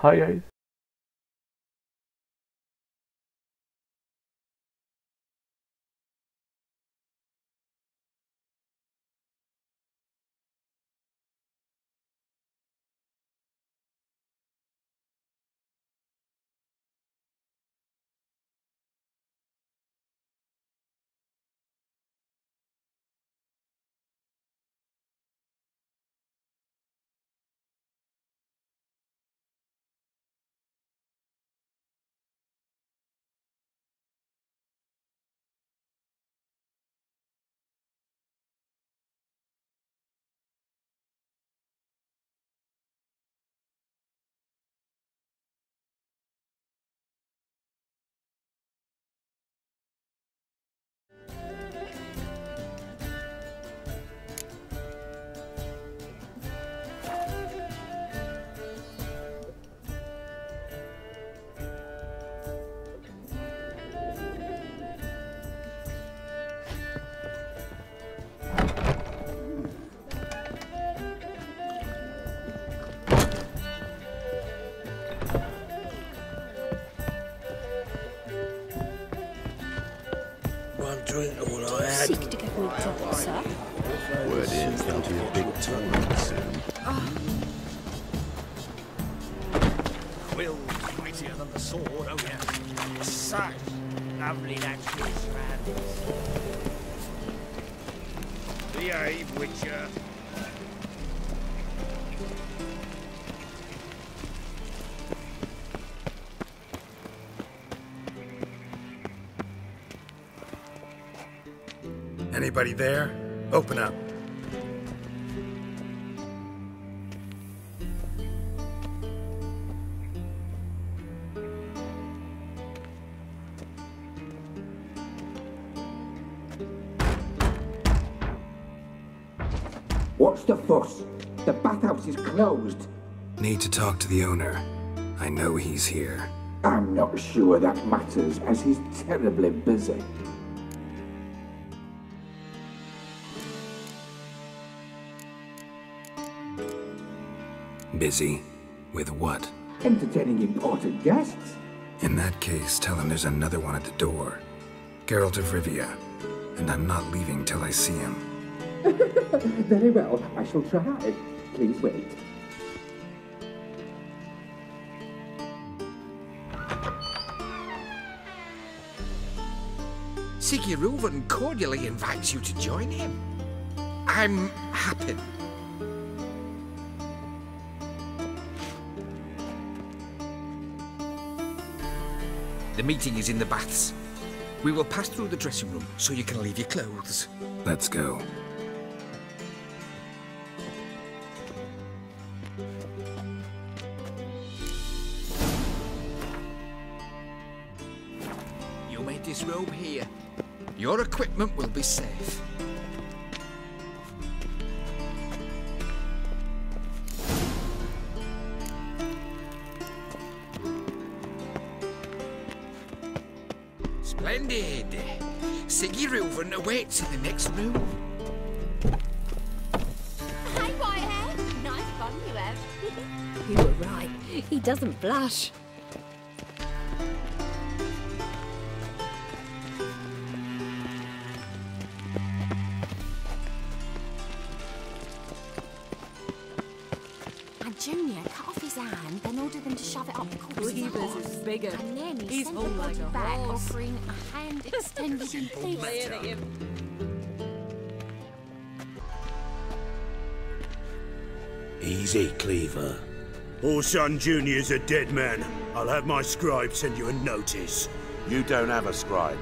Hi guys. Drink all I had. Seek to get me drunk, sir. Word is there'll be a big tournament soon. Quill mightier than the sword, oh yeah. So lovely natural surroundings. Behave, Witcher. Anybody there? Open up. What's the fuss? The bathhouse is closed. Need to talk to the owner. I know he's here. I'm not sure that matters, as he's terribly busy. Busy? With what? Entertaining important guests. In that case, tell him there's another one at the door. Geralt of Rivia. And I'm not leaving till I see him. Very well, I shall try. Please wait. Sigurd cordially invites you to join him. I'm happy. The meeting is in the baths. We will pass through the dressing room so you can leave your clothes. Let's go. You may disrobe here. Your equipment will be safe. Splendid! Sigurd awaits in the next room. Hey, Whitehead. Nice fun you have. You were right. He doesn't blush. And Junior cut off his hand, then ordered them to shove it up the corpse's Cleaver's arse. is bigger. And then he He's sent whole the like body a back, horse. offering a hand extended in peace. Easy, Cleaver. Orson Jr.'s a dead man. I'll have my scribe send you a notice. You don't have a scribe.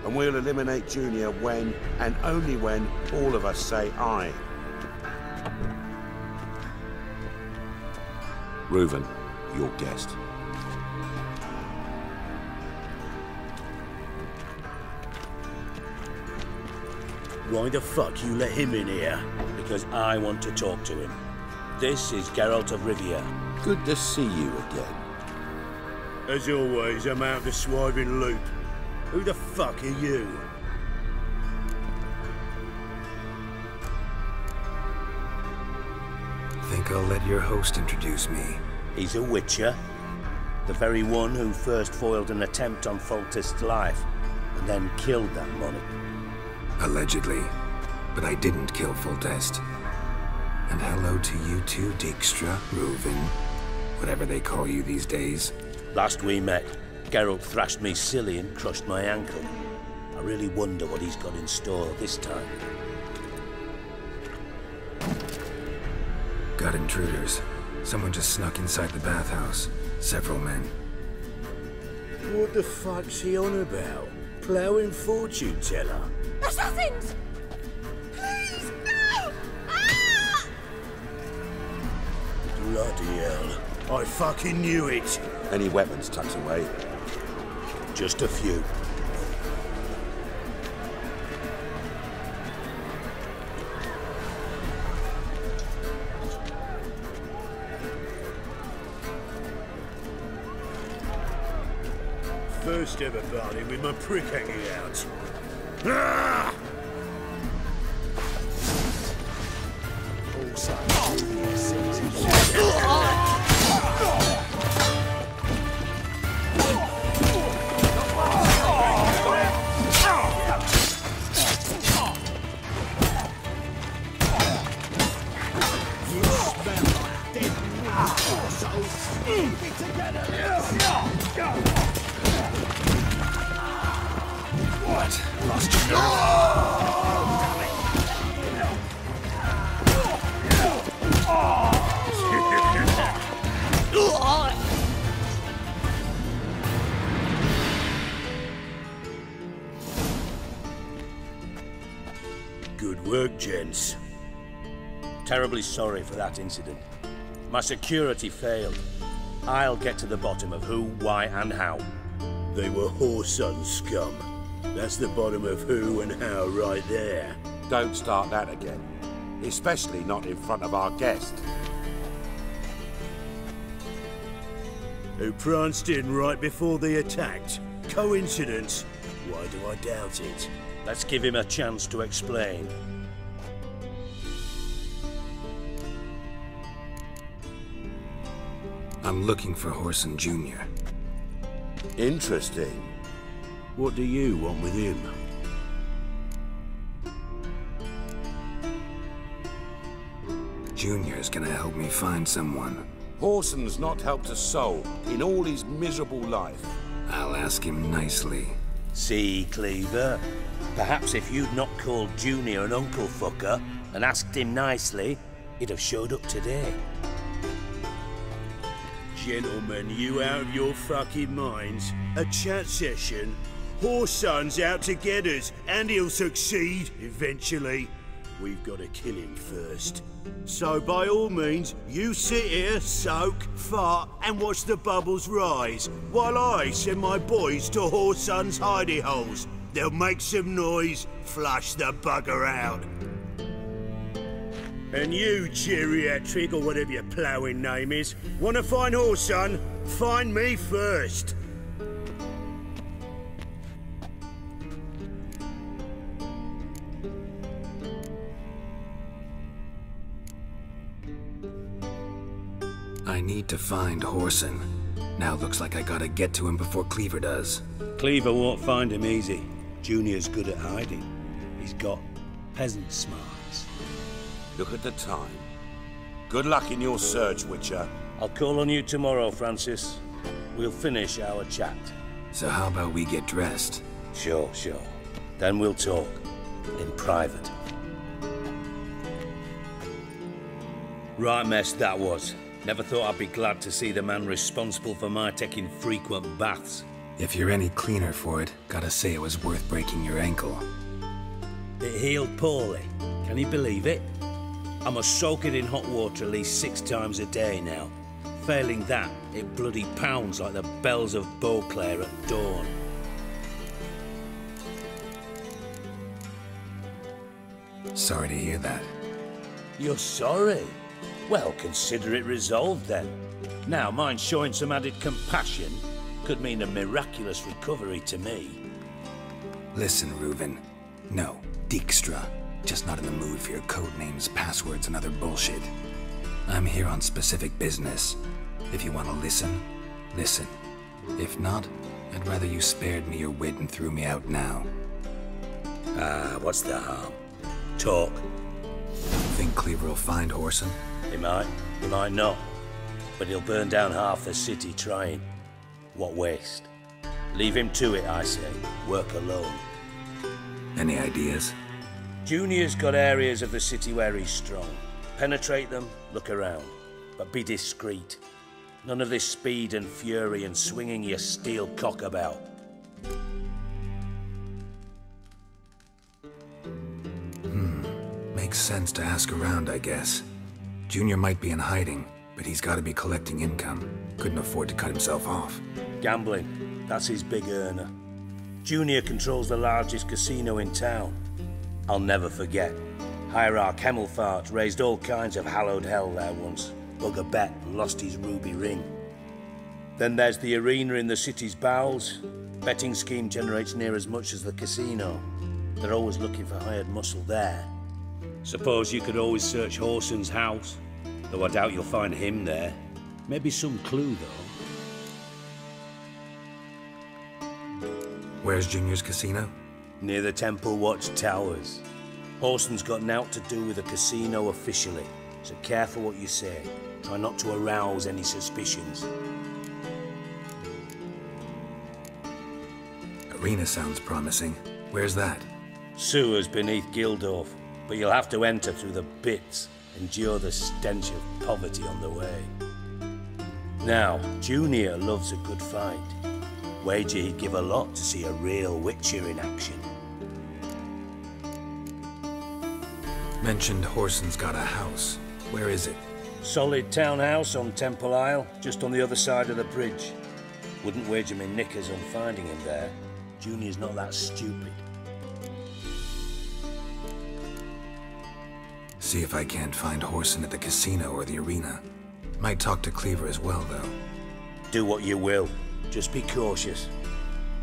And we'll eliminate Junior when, and only when, all of us say aye. Reuven, your guest. Why the fuck you let him in here? Because I want to talk to him. This is Geralt of Rivia. Good to see you again. As always, I'm out the swiving loop. Who the fuck are you? Think I'll let your host introduce me. He's a witcher, The very one who first foiled an attempt on Foltest's life, and then killed that money. Allegedly. But I didn't kill Foltest. And hello to you too, Dijkstra, Reuven, whatever they call you these days. Last we met, Geralt thrashed me silly and crushed my ankle. I really wonder what he's got in store this time. Got intruders. Someone just snuck inside the bathhouse. Several men. What the fuck's he on about? Ploughing fortune teller? Assassins! Please, no! Ah! Bloody hell. I fucking knew it. Any weapons tucked away? Just a few. First ever party with my prick hanging out. Ah! What? Lost your nerve? Good work, gents. Terribly sorry for that incident. My security failed. I'll get to the bottom of who, why, and how. They were whoreson scum. That's the bottom of who and how right there. Don't start that again. Especially not in front of our guest. Who pranced in right before they attacked. Coincidence? Why do I doubt it? Let's give him a chance to explain. I'm looking for Whoreson Jr. Interesting. What do you want with him? Junior's gonna help me find someone. Whoreson's not helped a soul in all his miserable life. I'll ask him nicely. See, Cleaver? Perhaps if you'd not called Junior an uncle fucker and asked him nicely, he'd have showed up today. Gentlemen, you out of your fucking minds? A chat session? Whoreson's out to get us, and he'll succeed eventually. We've got to kill him first. So by all means, you sit here, soak, fart, and watch the bubbles rise, while I send my boys to Whoreson's hidey holes. They'll make some noise, flush the bugger out. And you, geriatric, or whatever your ploughing name is, want to find Whoreson? Find me first. I need to find Whoreson. Now looks like I gotta get to him before Cleaver does. Cleaver won't find him easy. Junior's good at hiding. He's got peasant smarts. Look at the time. Good luck in your search, Witcher. I'll call on you tomorrow, Francis. We'll finish our chat. So how about we get dressed? Sure. Then we'll talk. In private. Right mess that was. Never thought I'd be glad to see the man responsible for my taking frequent baths. If you're any cleaner for it, gotta say it was worth breaking your ankle. It healed poorly. Can you believe it? I must soak it in hot water at least 6 times a day now. Failing that, it bloody pounds like the bells of Beauclair at dawn. Sorry to hear that. You're sorry? Well, consider it resolved then. Now, mind showing some added compassion could mean a miraculous recovery to me. Listen, Reuven. No, Dijkstra. Just not in the mood for your code names, passwords, and other bullshit. I'm here on specific business. If you want to listen, listen. If not, I'd rather you spared me your wit and threw me out now. What's the harm? Talk. Think Cleaver will find Whoreson? He might not. But he'll burn down half the city trying. What waste? Leave him to it, I say. Work alone. Any ideas? Junior's got areas of the city where he's strong. Penetrate them, look around. But be discreet. None of this speed and fury and swinging your steel cock about. Makes sense to ask around, I guess. Junior might be in hiding, but he's got to be collecting income. Couldn't afford to cut himself off. Gambling, that's his big earner. Junior controls the largest casino in town. I'll never forget. Hierarch Hemmelfart raised all kinds of hallowed hell there once. Bug a bet and lost his ruby ring. Then there's the arena in the city's bowels. Betting scheme generates near as much as the casino. They're always looking for hired muscle there. Suppose you could always search Whoreson's house, though I doubt you'll find him there. Maybe some clue, though. Where's Junior's casino? Near the Temple Watch Towers. Whoreson's got nought to do with the casino officially, so careful what you say. Try not to arouse any suspicions. Arena sounds promising. Where's that? Sewers beneath Gildorf, but you'll have to enter through the pits, endure the stench of poverty on the way. Now, Junior loves a good fight. Wager he'd give a lot to see a real Witcher in action. Mentioned Whoreson's got a house. Where is it? Solid townhouse on Temple Isle, just on the other side of the bridge. Wouldn't wager me knickers on finding him there. Junior's not that stupid. See if I can't find Whoreson at the casino or the arena. Might talk to Cleaver as well, though. Do what you will. Just be cautious.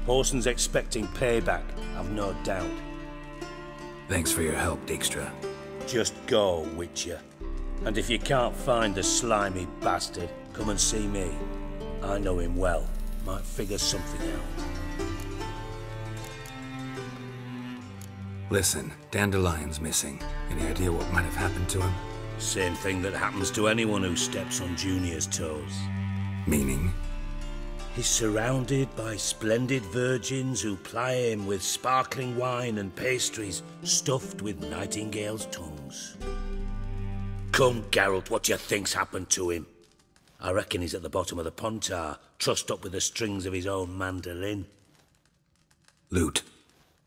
Whoreson's expecting payback, I've no doubt. Thanks for your help, Dijkstra. Just go, Witcher. And if you can't find the slimy bastard, come and see me. I know him well. Might figure something out. Listen, Dandelion's missing. Any idea what might have happened to him? Same thing that happens to anyone who steps on Junior's toes. Meaning? He's surrounded by splendid virgins who ply him with sparkling wine and pastries stuffed with nightingales' tongues. Come, Geralt, what do you think's happened to him? I reckon he's at the bottom of the Pontar, trussed up with the strings of his own mandolin. Loot.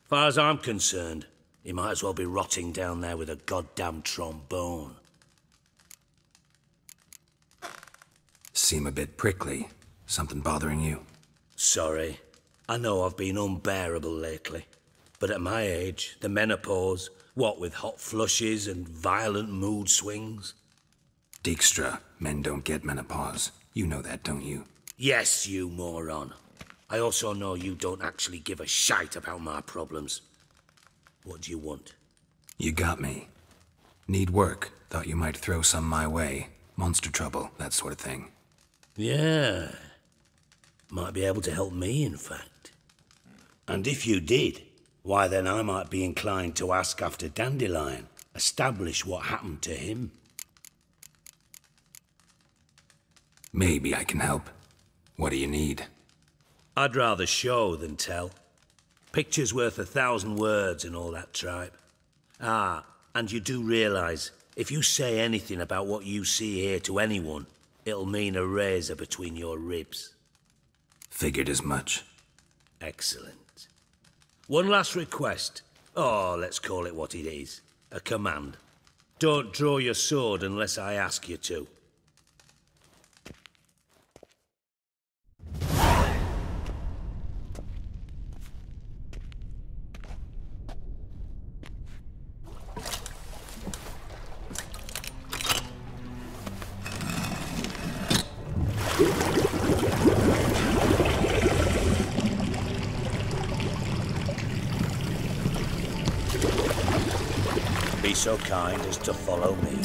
Far as I'm concerned, he might as well be rotting down there with a goddamn trombone. Seem a bit prickly. Something bothering you? Sorry. I know I've been unbearable lately. But at my age, the menopause, what with hot flushes and violent mood swings? Dijkstra, men don't get menopause. You know that, don't you? Yes, you moron. I also know you don't actually give a shite about my problems. What do you want? You got me. Need work. Thought you might throw some my way. Monster trouble, that sort of thing. Yeah. Might be able to help me, in fact. And if you did, why then I might be inclined to ask after Dandelion, establish what happened to him. Maybe I can help. What do you need? I'd rather show than tell. Picture's worth 1,000 words and all that tripe. Ah, and you do realize, if you say anything about what you see here to anyone, it'll mean a razor between your ribs. Figured as much. Excellent. One last request. Oh, let's call it what it is. A command. Don't draw your sword unless I ask you to. Be so kind as to follow me.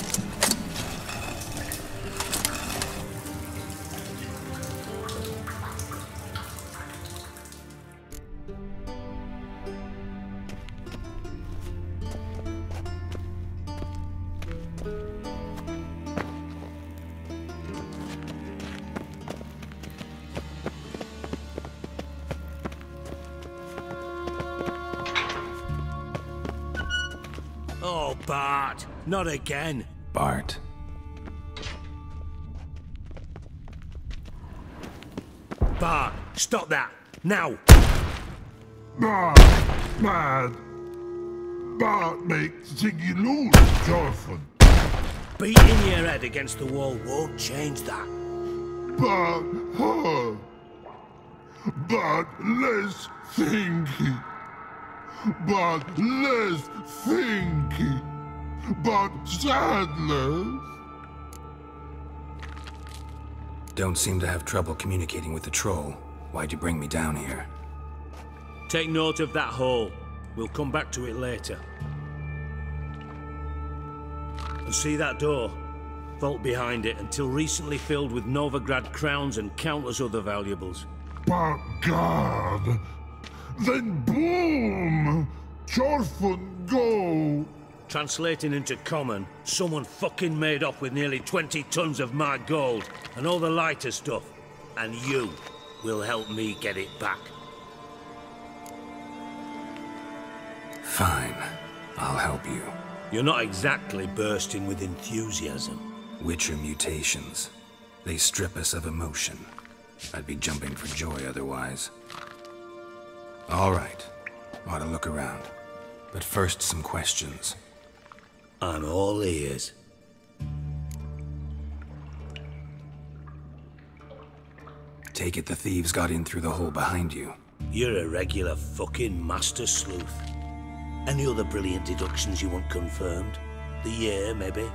Oh, Bart, not again. Bart. Bart, stop that, now! Bad. Bart makes Ziggy lose, Jorfin. Beating your head against the wall won't change that. Bart, huh? Bart, less thinky. Bart, less thinky. Bart, sadness. Don't seem to have trouble communicating with the troll. Why'd you bring me down here? Take note of that hole. We'll come back to it later. And see that door? Vault behind it, until recently filled with Novigrad crowns and countless other valuables. But God, then boom! Jorfin, go! Translating into common, someone fucking made off with nearly 20 tons of my gold, and all the lighter stuff. And you will help me get it back. Fine. I'll help you. You're not exactly bursting with enthusiasm. Witcher mutations. They strip us of emotion. I'd be jumping for joy otherwise. All right. Ought to look around. But first, some questions. I'm all ears. Take it the thieves got in through the hole behind you. You're a regular fucking master sleuth. Any other brilliant deductions you want confirmed? The year, maybe?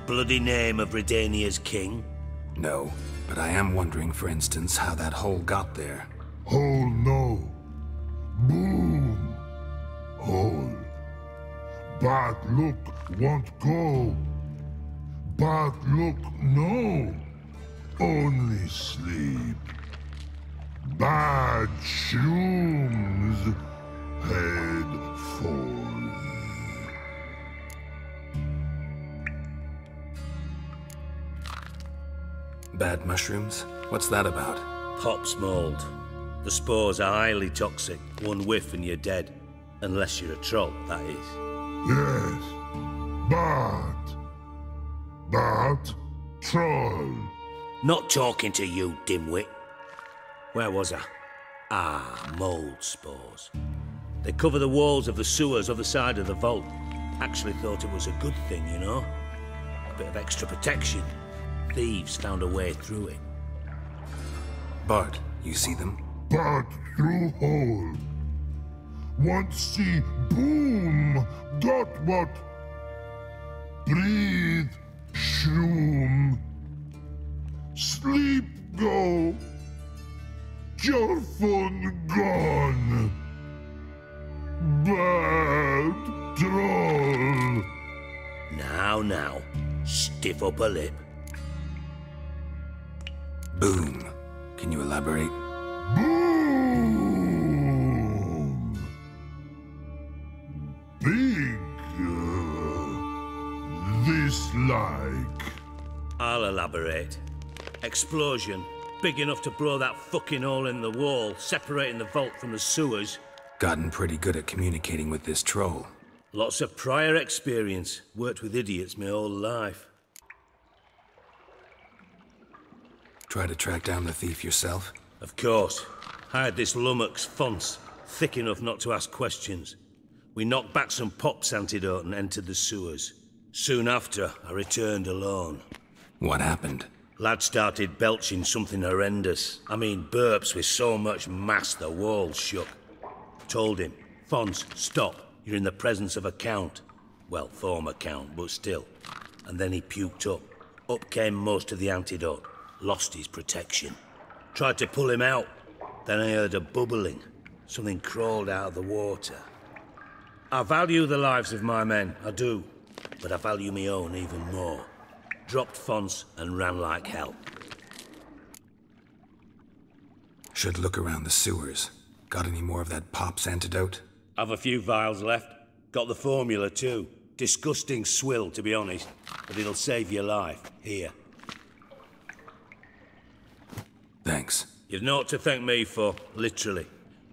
Bloody name of Redania's king? No, but I am wondering, for instance, how that hole got there. Hole no. Boom. Hole. Bad look won't go. Bad look no. Only sleep. Bad shrooms. Head falls. Bad mushrooms? What's that about? Pops mold. The spores are highly toxic. One whiff and you're dead. Unless you're a troll, that is. Yes. Bad troll. Not talking to you, dimwit. Where was I? Ah, mold spores. They cover the walls of the sewers other side of the vault. Actually thought it was a good thing, you know? A bit of extra protection. Thieves found a way through it. Bart, you see them? Bad through hole. Want see boom. Got what? Breathe. Shroom. Sleep go. Jorfin gone. Bad troll. Now, stiff up a lip. Boom. Can you elaborate? Boom. Big. This like. I'll elaborate. Explosion. Big enough to blow that fucking hole in the wall, separating the vault from the sewers. Gotten pretty good at communicating with this troll. Lots of prior experience. Worked with idiots my whole life. Try to track down the thief yourself? Of course. Hired this lummox, Fons. Thick enough not to ask questions. We knocked back some pops antidote and entered the sewers. Soon after, I returned alone. What happened? Lad started belching something horrendous. I mean, burps with so much mass the walls shook. Told him, Fons, stop. You're in the presence of a count. Well, former count, but still. And then he puked up. Up came most of the antidote. Lost his protection. Tried to pull him out. Then I heard a bubbling. Something crawled out of the water. I value the lives of my men, I do. But I value my own even more. Dropped Fons and ran like hell. Should look around the sewers. Got any more of that pop's antidote? I've a few vials left. Got the formula too. Disgusting swill, to be honest. But it'll save your life. Here. Thanks. You've naught to thank me for, literally.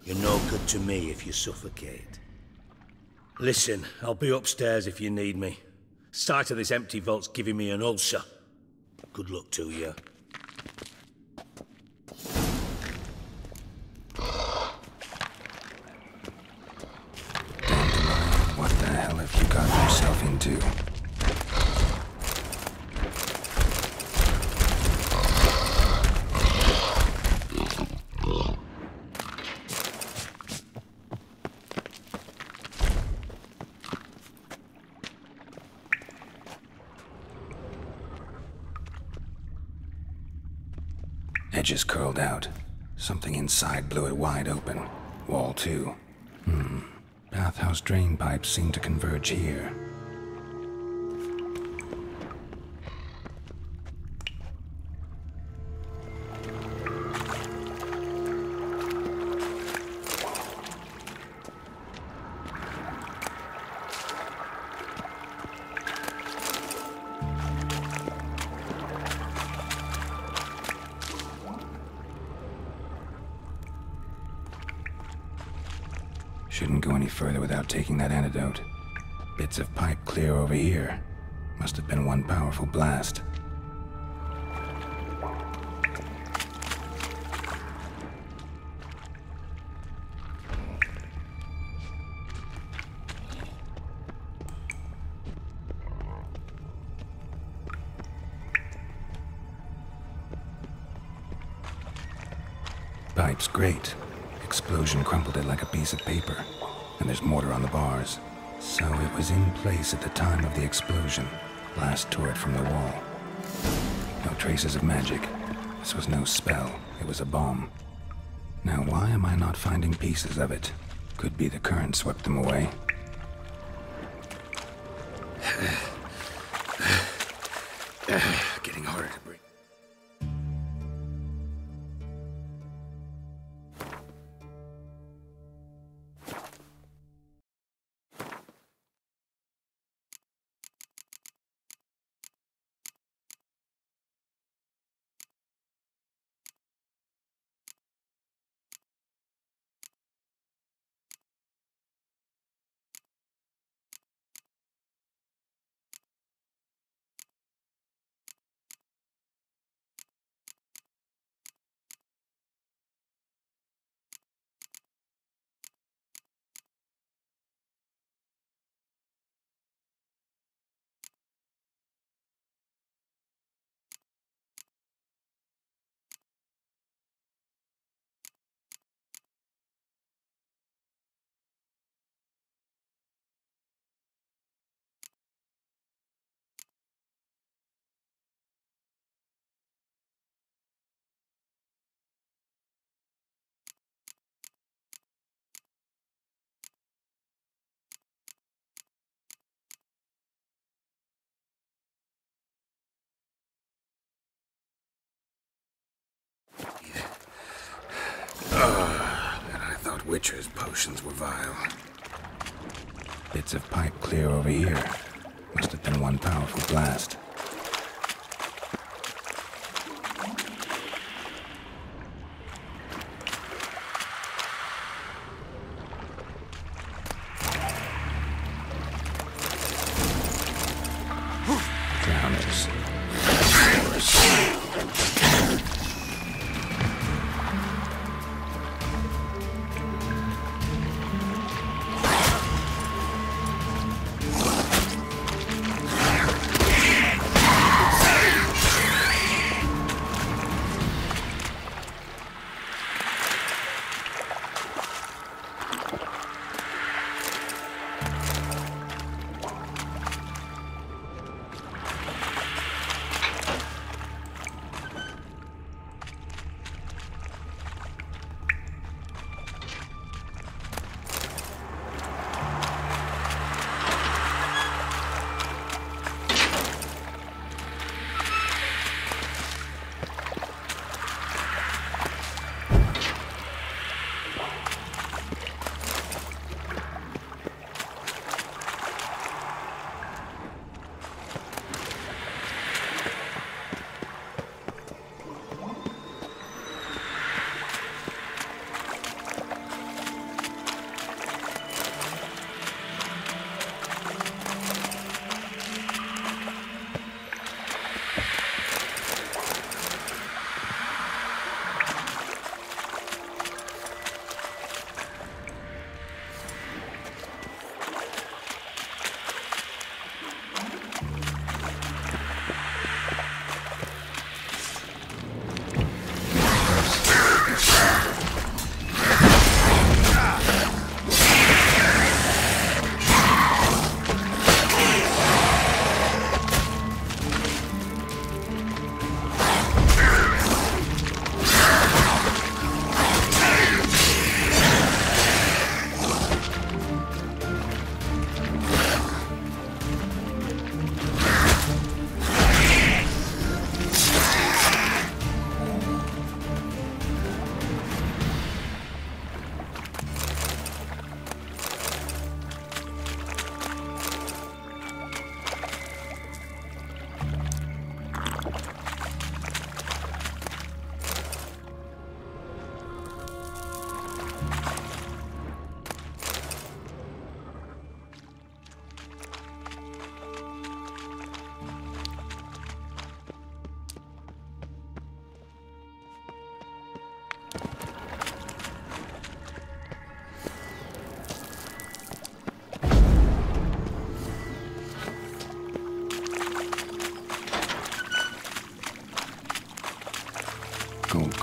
You're no good to me if you suffocate. Listen, I'll be upstairs if you need me. Sight of this empty vault's giving me an ulcer. Good luck to you. What the hell have you got yourself into? Edges curled out. Something inside blew it wide open. Wall too. Bathhouse drain pipes seem to converge here. Shouldn't go any further without taking that antidote. Bits of pipe clear over here. Must have been one powerful blast. Pipe's great. Explosion crumpled it like a piece of paper. And there's mortar on the bars. So it was in place at the time of the explosion. Blast tore it from the wall. No traces of magic. This was no spell. It was a bomb. Now why am I not finding pieces of it? Could be the current swept them away. Getting harder to breathe. And I thought Witcher's potions were vile. Bits of pipe clear over here. Must have been one powerful blast. Drowners.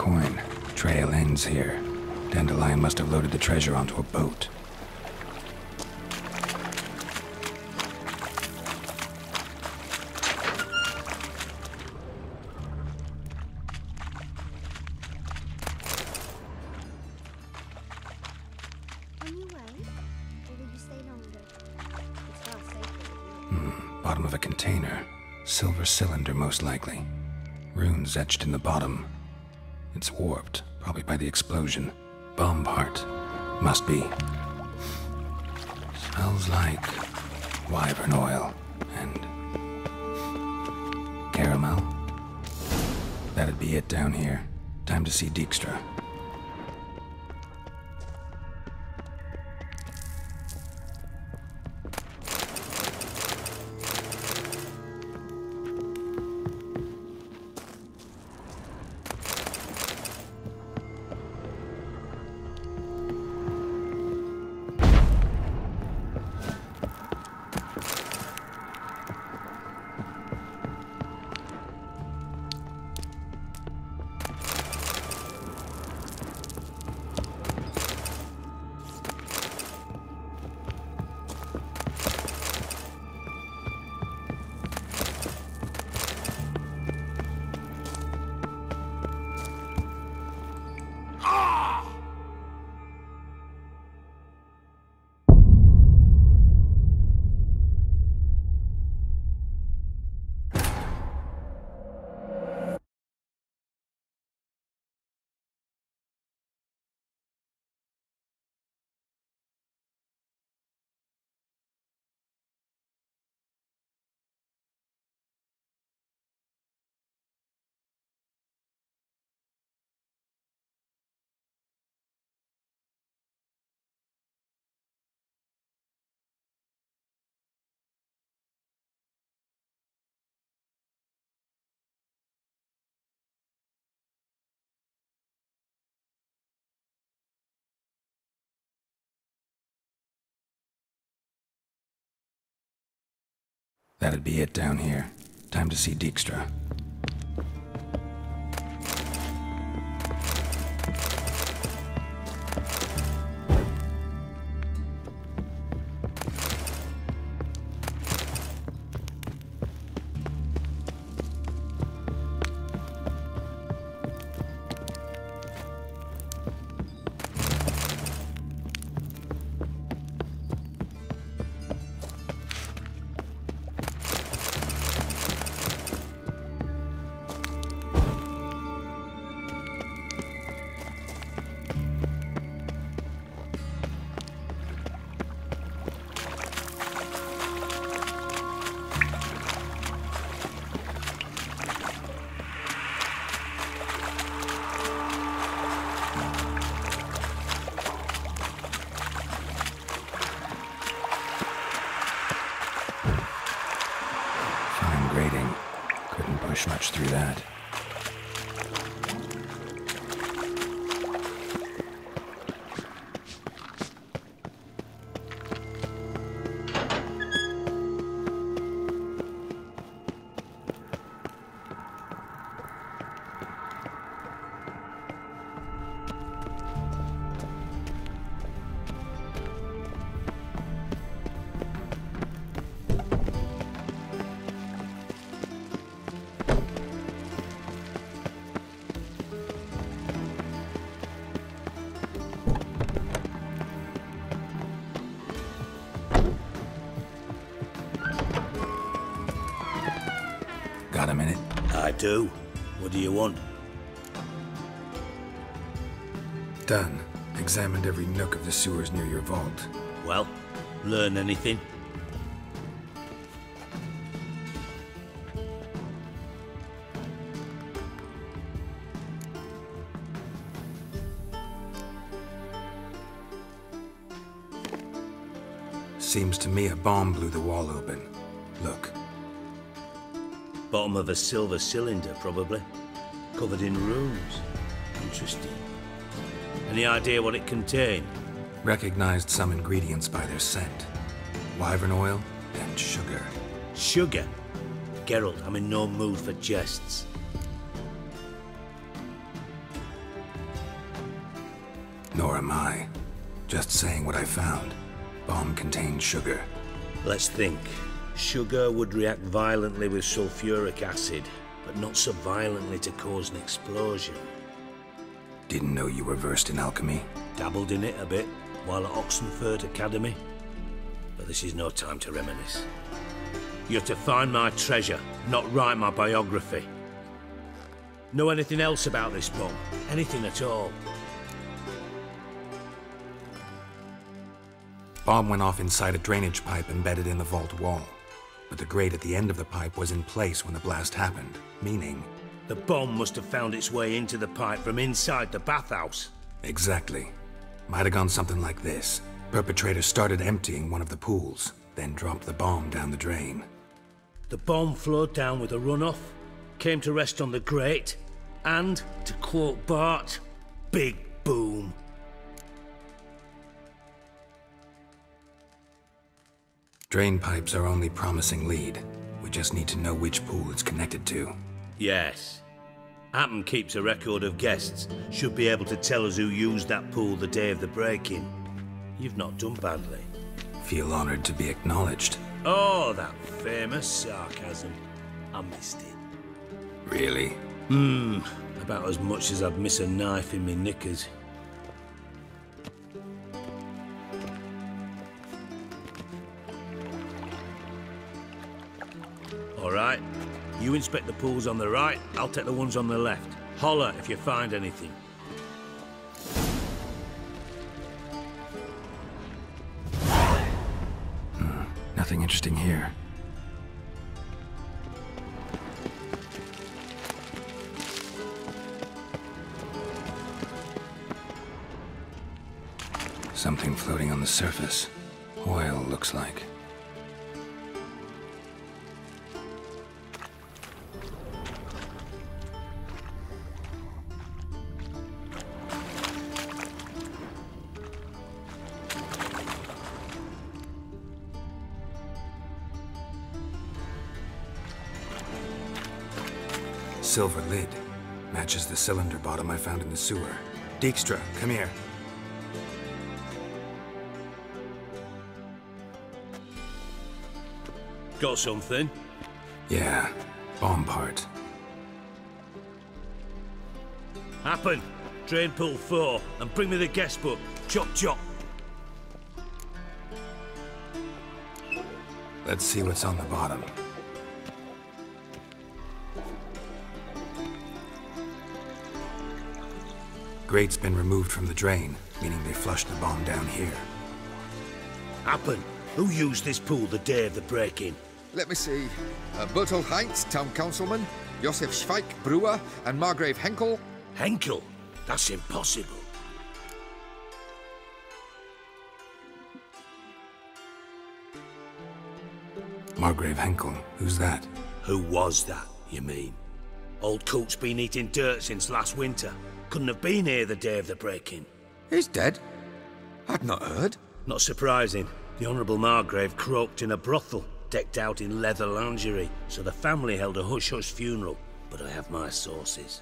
coin. Trail ends here. Dandelion must have loaded the treasure onto a boat. On your way? Or will you stay longer? It's far safer with you. Bottom of a container. Silver cylinder, most likely. Runes etched in the bottom. It's warped, probably by the explosion. Bomb part. Must be. Smells like wyvern oil and caramel. That'd be it down here. Time to see Dijkstra. That'd be it down here. Time to see Dijkstra. Grating. Couldn't push much through that. Got a minute? I do. What do you want? Done. Examined every nook of the sewers near your vault. Well, learn anything? Seems to me a bomb blew the wall open. Look. Bottom of a silver cylinder, probably. Covered in runes. Interesting. Any idea what it contained? Recognized some ingredients by their scent. Wyvern oil and sugar. Sugar? Geralt, I'm in no mood for jests. Nor am I. Just saying what I found. Bomb contained sugar. Let's think. Sugar would react violently with sulfuric acid, but not so violently to cause an explosion. Didn't know you were versed in alchemy. Dabbled in it a bit while at Oxenford Academy. But this is no time to reminisce. You're to find my treasure, not write my biography. Know anything else about this bomb? Anything at all? Bomb went off inside a drainage pipe embedded in the vault wall. But the grate at the end of the pipe was in place when the blast happened, meaning... The bomb must have found its way into the pipe from inside the bathhouse. Exactly. Might have gone something like this. Perpetrator started emptying one of the pools, then dropped the bomb down the drain. The bomb flowed down with a runoff, came to rest on the grate, and, to quote Bart, big boom. Drain pipes are only promising lead. We just need to know which pool it's connected to. Yes. Appen keeps a record of guests. Should be able to tell us who used that pool the day of the break-in. You've not done badly. Feel honored to be acknowledged. Oh, that famous sarcasm. I missed it. Really? About as much as I'd miss a knife in me knickers. All right. You inspect the pools on the right, I'll take the ones on the left. Holler if you find anything. Nothing interesting here. Something floating on the surface. Oil, looks like. Silver lid. Matches the cylinder bottom I found in the sewer. Dijkstra, come here. Got something? Yeah, bomb part. Happen. Drain pool 4, and bring me the guest book. Chop chop. Let's see what's on the bottom. Grate's been removed from the drain, meaning they flushed the bomb down here. Happen. Who used this pool the day of the break-in? Let me see. Bertolt Heinz, town councilman, Josef Schweik, brewer, and Margrave Henkel. Henkel? That's impossible. Margrave Henkel, who's that? Who was that, you mean? Old coot's been eating dirt since last winter. Couldn't have been here the day of the break-in. He's dead? I'd not heard. Not surprising. The Honourable Margrave croaked in a brothel, decked out in leather lingerie, so the family held a hush-hush funeral. But I have my sources.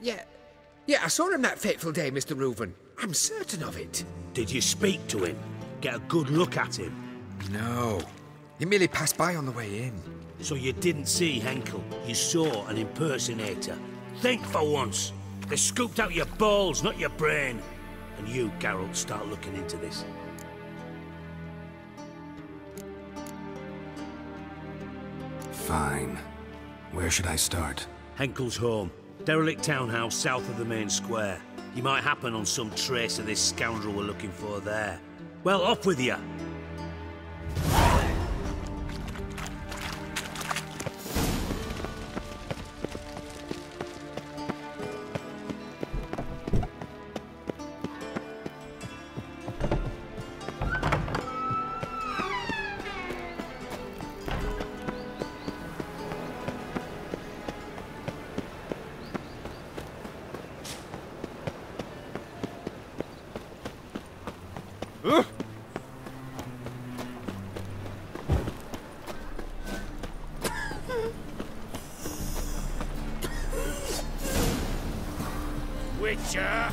Yeah, I saw him that fateful day, Mr. Reuven. I'm certain of it. Did you speak to him? Get a good look at him? No. He merely passed by on the way in. So you didn't see Henkel. You saw an impersonator. Think for once. They scooped out your balls, not your brain. And you, Geralt, start looking into this. Fine. Where should I start? Henkel's home. Derelict townhouse south of the main square. You might happen on some trace of this scoundrel we're looking for there. Well, off with you.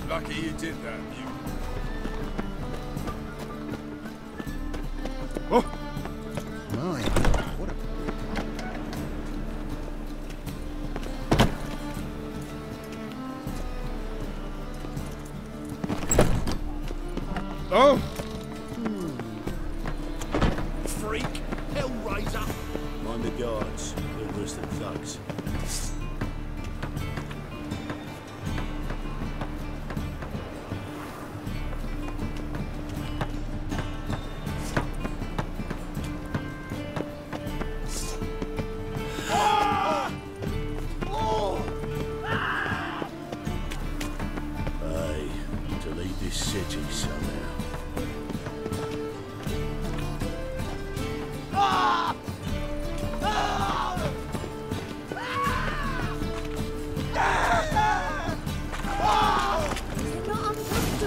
Lucky you did that, you Oh! Freak! Hellraiser! Mind the guards. They're worse than thugs. City somehow.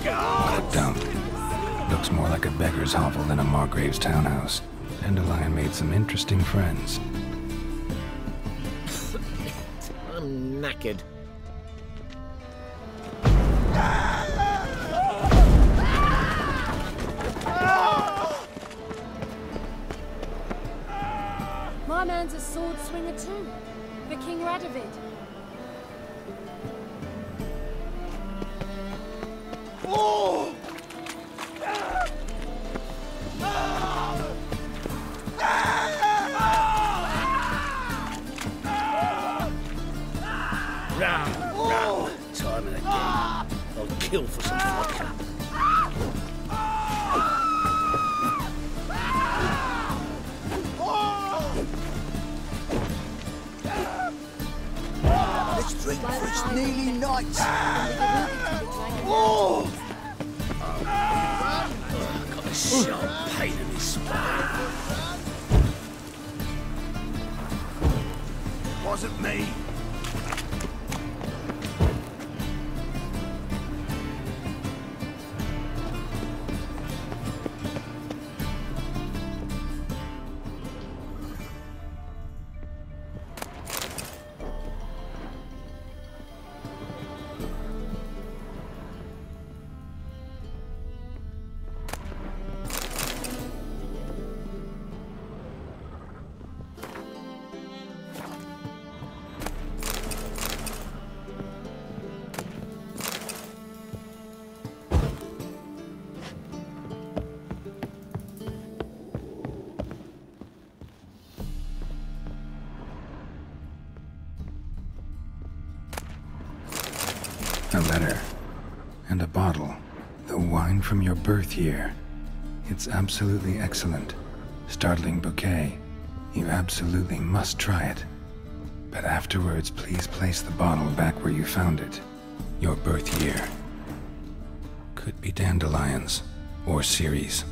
What a dump. Looks more like a beggar's hovel than a Margrave's townhouse. Dandelion made some interesting friends. I'm knackered. My man's a sword swinger too, for King Radovid. Round, time and again. I'll kill for some vodka. Let's drink for it's nearly night. Got a sharp pain in his spine. Wasn't me. A letter. And a bottle. The wine from your birth year. It's absolutely excellent. Startling bouquet. You absolutely must try it. But afterwards, please place the bottle back where you found it. Your birth year. Could be dandelions. Or Ceres.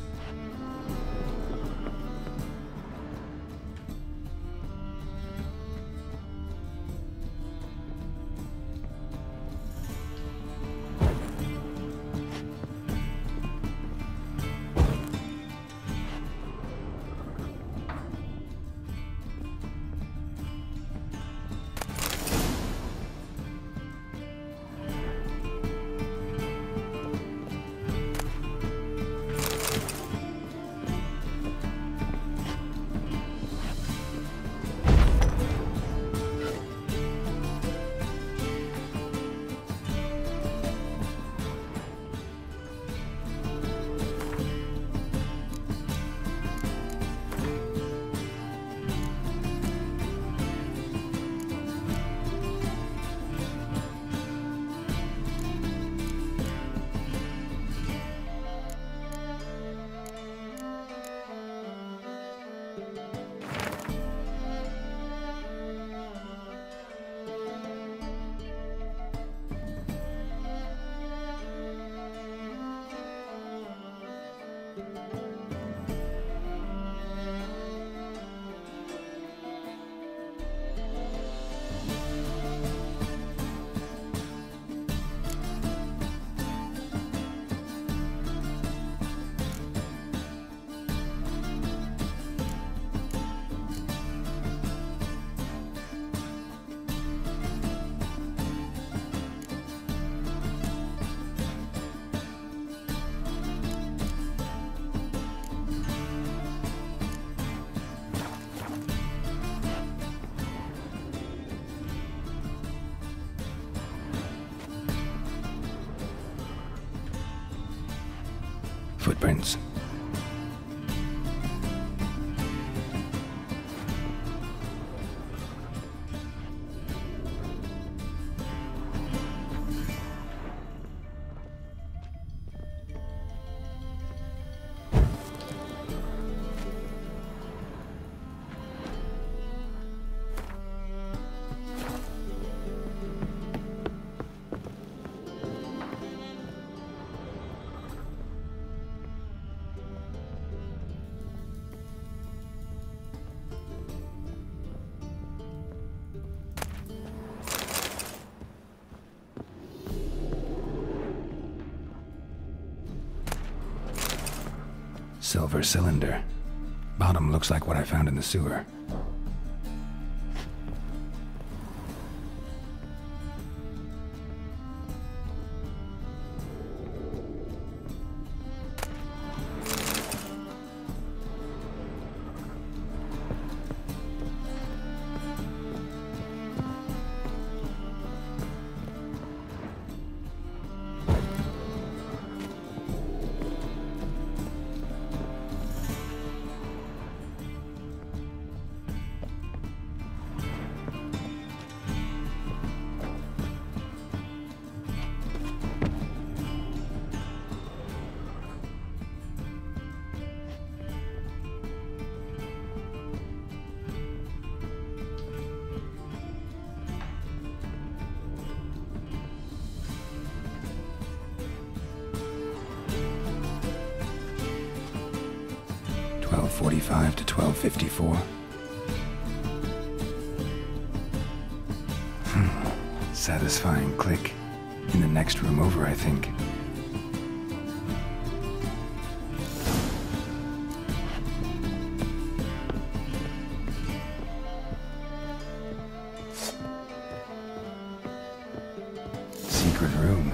footprints. Silver cylinder. Bottom looks like what I found in the sewer. .45 to 12:54. Satisfying click. In the next room over, I think. Secret room.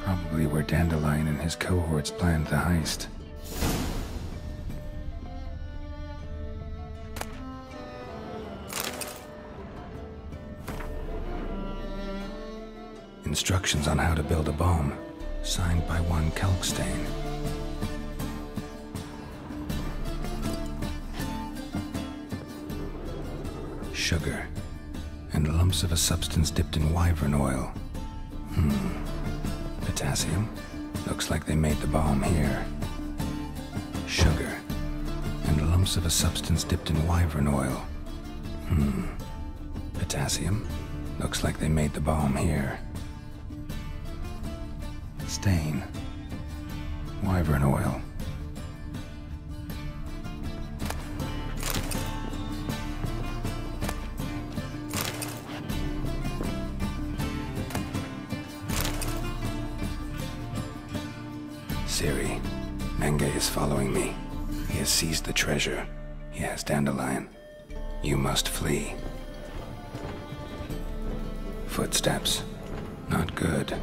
Probably where Dandelion and his cohorts planned the heist. Instructions on how to build a bomb, signed by one Kalkstain. Sugar, and lumps of a substance dipped in wyvern oil. Potassium? Looks like they made the bomb here. Sugar, and lumps of a substance dipped in wyvern oil. Potassium? Looks like they made the bomb here. Stain. Wyvern oil. Siri, Menge is following me. He has seized the treasure. He has Dandelion. You must flee. Footsteps. Not good.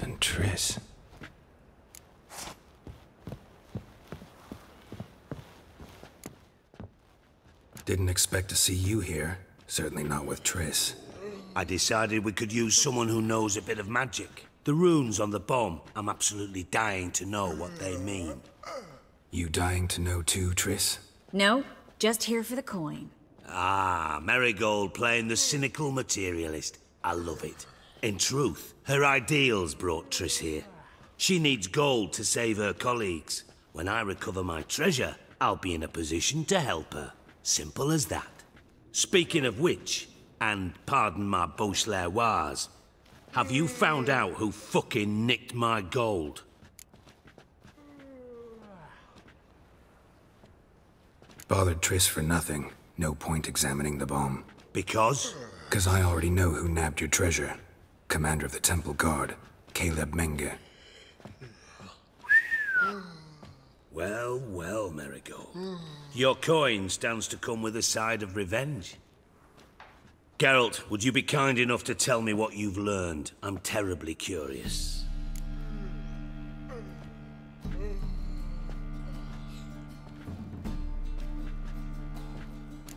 And Triss. Didn't expect to see you here. Certainly not with Triss. I decided we could use someone who knows a bit of magic. The runes on the bomb, I'm absolutely dying to know what they mean. You dying to know too, Triss? No, just here for the coin. Ah, Marigold playing the cynical materialist. I love it. In truth, her ideals brought Triss here. She needs gold to save her colleagues. When I recover my treasure, I'll be in a position to help her. Simple as that. Speaking of which, and pardon my Beauclervois, have you found out who fucking nicked my gold? Bothered Triss for nothing. No point examining the bomb. Because? 'Cause I already know who nabbed your treasure. commander of the Temple Guard, Caleb Menge. Well, well, Marigold. Your coin stands to come with a side of revenge. Geralt, would you be kind enough to tell me what you've learned? I'm terribly curious.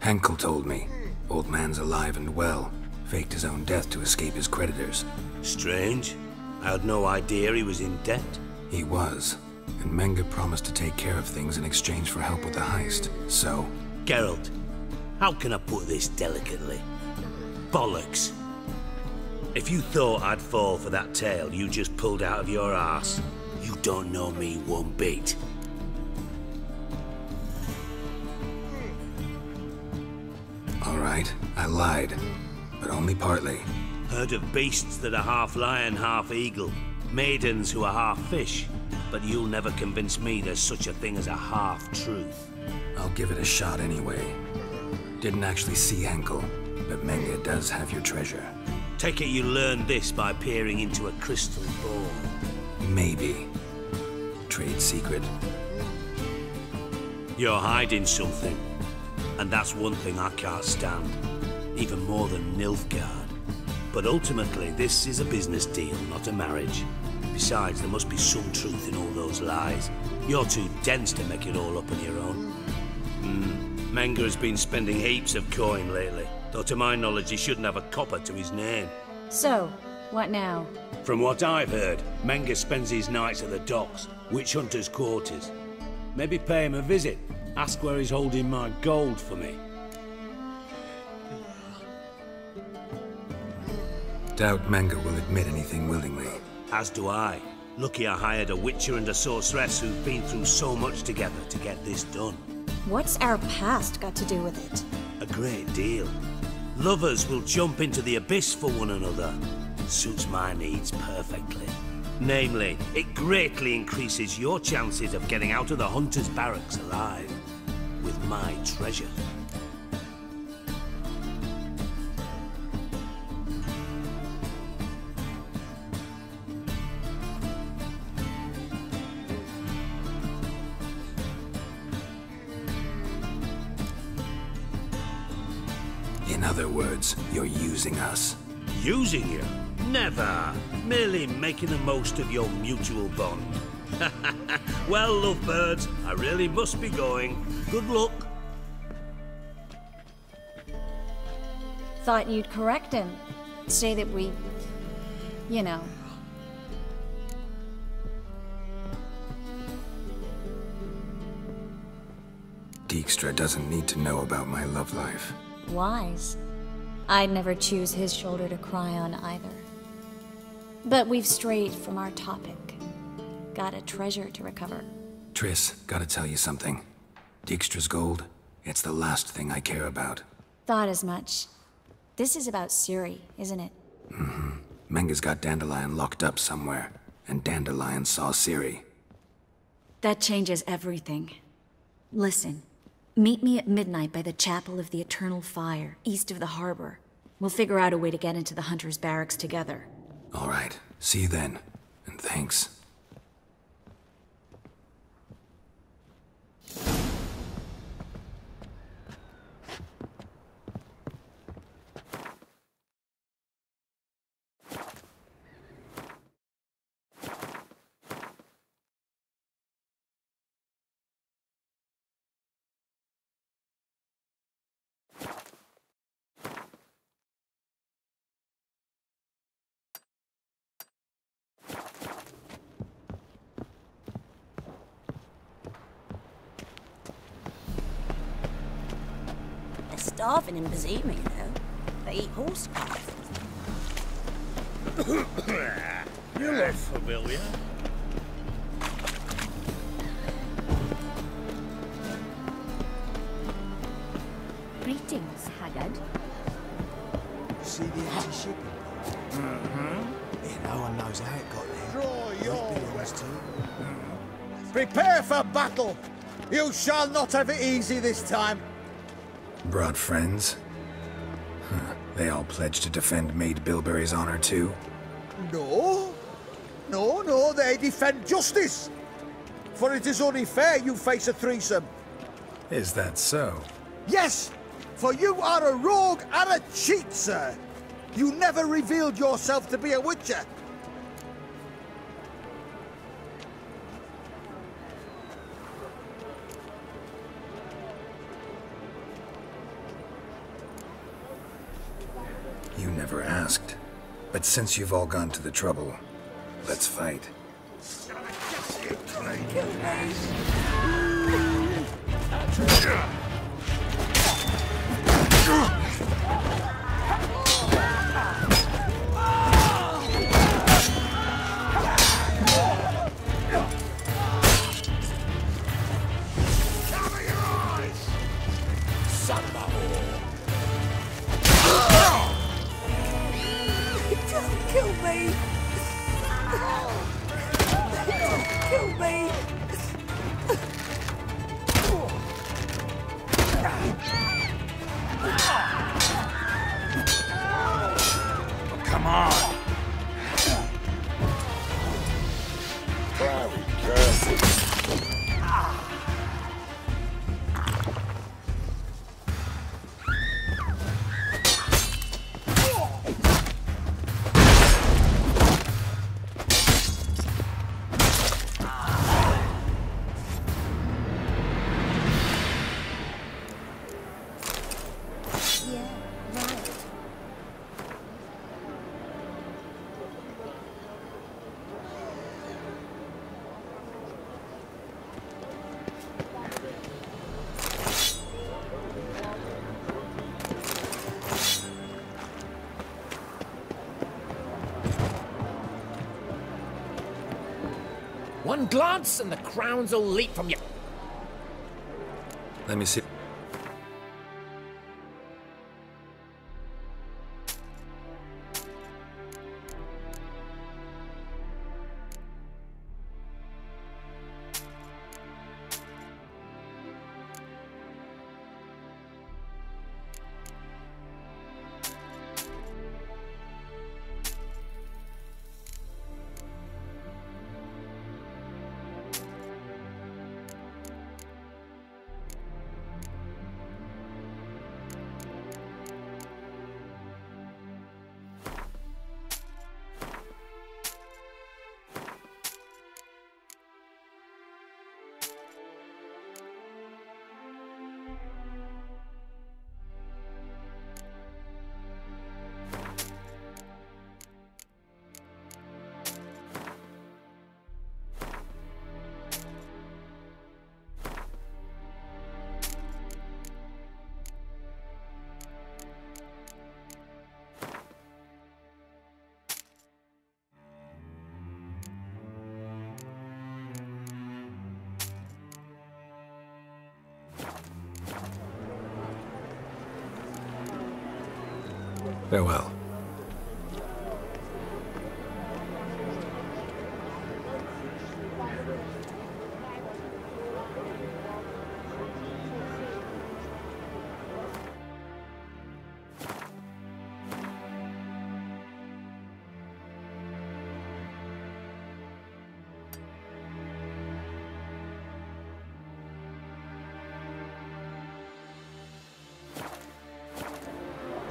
Henkel told me. Old man's alive and well. Faked his own death to escape his creditors. Strange. I had no idea he was in debt. He was. And Menge promised to take care of things in exchange for help with the heist. So... Geralt, how can I put this delicately? Bollocks. If you thought I'd fall for that tale you just pulled out of your arse, you don't know me one bit. All right, I lied. But only partly. Heard of beasts that are half lion, half eagle. Maidens who are half fish. But you'll never convince me there's such a thing as a half-truth. I'll give it a shot anyway. Didn't actually see Henkel, but Menge does have your treasure. Take it you learned this by peering into a crystal ball. Maybe. Trade secret. You're hiding something. And that's one thing I can't stand. Even more than Nilfgaard. But ultimately, this is a business deal, not a marriage. Besides, there must be some truth in all those lies. You're too dense to make it all up on your own. Menge has been spending heaps of coin lately. Though to my knowledge, he shouldn't have a copper to his name. So, what now? From what I've heard, Menge spends his nights at the docks, witch hunters' quarters. Maybe pay him a visit. Ask where he's holding my gold for me. Doubt Menge will admit anything willingly. As do I. Lucky I hired a witcher and a sorceress who've been through so much together to get this done. What's our past got to do with it? A great deal. Lovers will jump into the abyss for one another. It suits my needs perfectly. Namely, it greatly increases your chances of getting out of the hunter's barracks alive. With my treasure. In other words, you're using us. Using you? Never. Merely making the most of your mutual bond. Well, lovebirds, I really must be going. Good luck. Thought you'd correct him. Say that we... you know. Dijkstra doesn't need to know about my love life. Wise. I'd never choose his shoulder to cry on either. But we've strayed from our topic. Got a treasure to recover. Triss, gotta tell you something. Dijkstra's gold, it's the last thing I care about. Thought as much. This is about Ciri, isn't it? Mm-hmm. Menge's got Dandelion locked up somewhere, and Dandelion saw Ciri. That changes everything. Listen, meet me at midnight by the Chapel of the Eternal Fire, east of the harbor. We'll figure out a way to get into the Hunter's Barracks together. All right, see you then, and thanks. Starving in Bazima, you know. They eat horse cars. You look familiar. Greetings, Haggard. See the empty shipping? Yeah, no one knows how it got there. Draw your Billions too. Prepare for battle! You shall not have it easy this time. Brought friends? Huh. They all pledged to defend Maid Bilberry's honor too? No. No, they defend justice. For it is only fair you face a threesome. Is that so? Yes, for you are a rogue and a cheat, sir. You never revealed yourself to be a witcher. You never asked. But since you've all gone to the trouble, let's fight. Don't kill me! Don't kill me! Oh, come on! Very careful. One glance and the crowns will leap from you. Let me see. Farewell.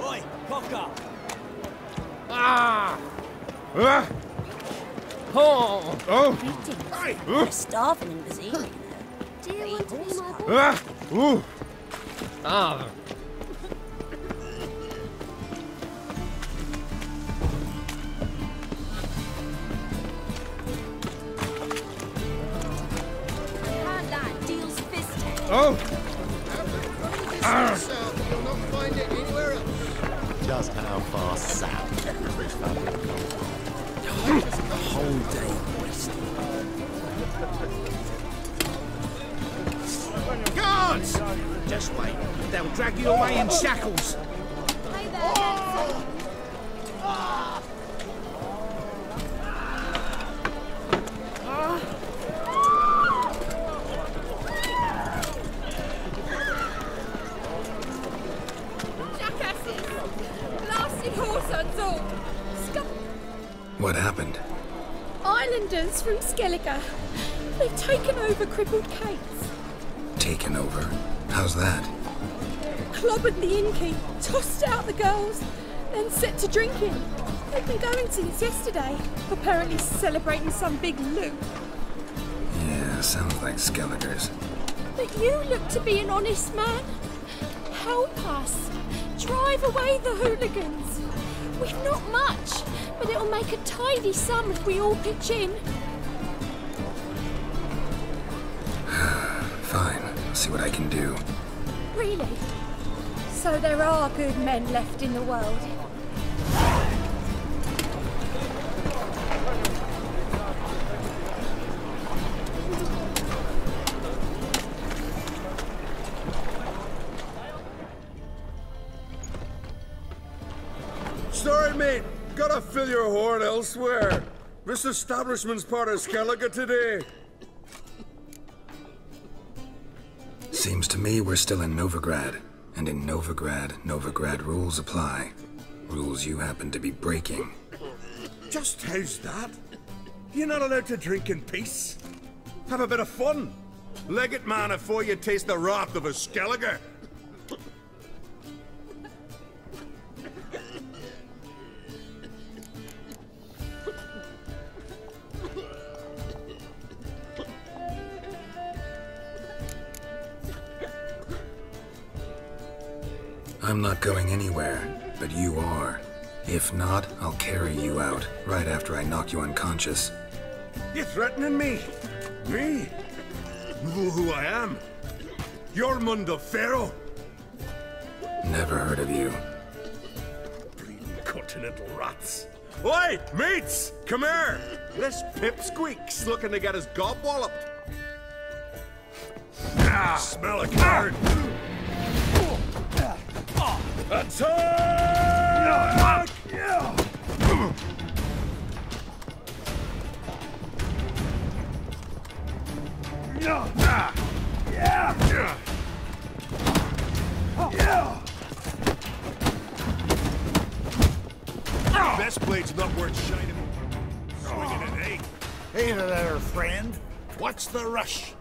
Oi, cocker! Ah! Oh! They're starving in Bazeem, you know. Do you want to be my boy? Ah! Hardline deals fisting. Oh! You'll not find it anywhere else. Just how far south every family comes from. The whole day wasted. Guards! Just wait. They'll drag you away in shackles. Hey there, What happened? Islanders from Skellige. They've taken over crippled Kate's. Taken over? How's that? Clobbered the innkeep, tossed out the girls, then set to drinking. They've been going since yesterday, apparently celebrating some big loot. Yeah, sounds like Skelligers. But you look to be an honest man. Help us. Drive away the hooligans. We've not much, but it'll make a tidy sum if we all pitch in. Fine, I'll see what I can do. Really? So there are good men left in the world. Sorry, mate. Gotta fill your horn elsewhere. This establishment's part of Skellige today. Seems to me we're still in Novigrad. And in Novigrad rules apply. Rules you happen to be breaking. Just how's that? You're not allowed to drink in peace. Have a bit of fun. Leg it, man, before you taste the wrath of a Skellige. I'm not going anywhere, but you are. If not, I'll carry you out, right after I knock you unconscious. You threatening me? Me? Know who I am? You're Mundo Pharaoh. Never heard of you. Bleeding continental rats. Oi, mates! Come here! This pipsqueak's looking to get his gob walloped. Ah, smell a card! Attack! Best blade's not worth shining. Swinging an 8. Hey there, friend. What's the rush?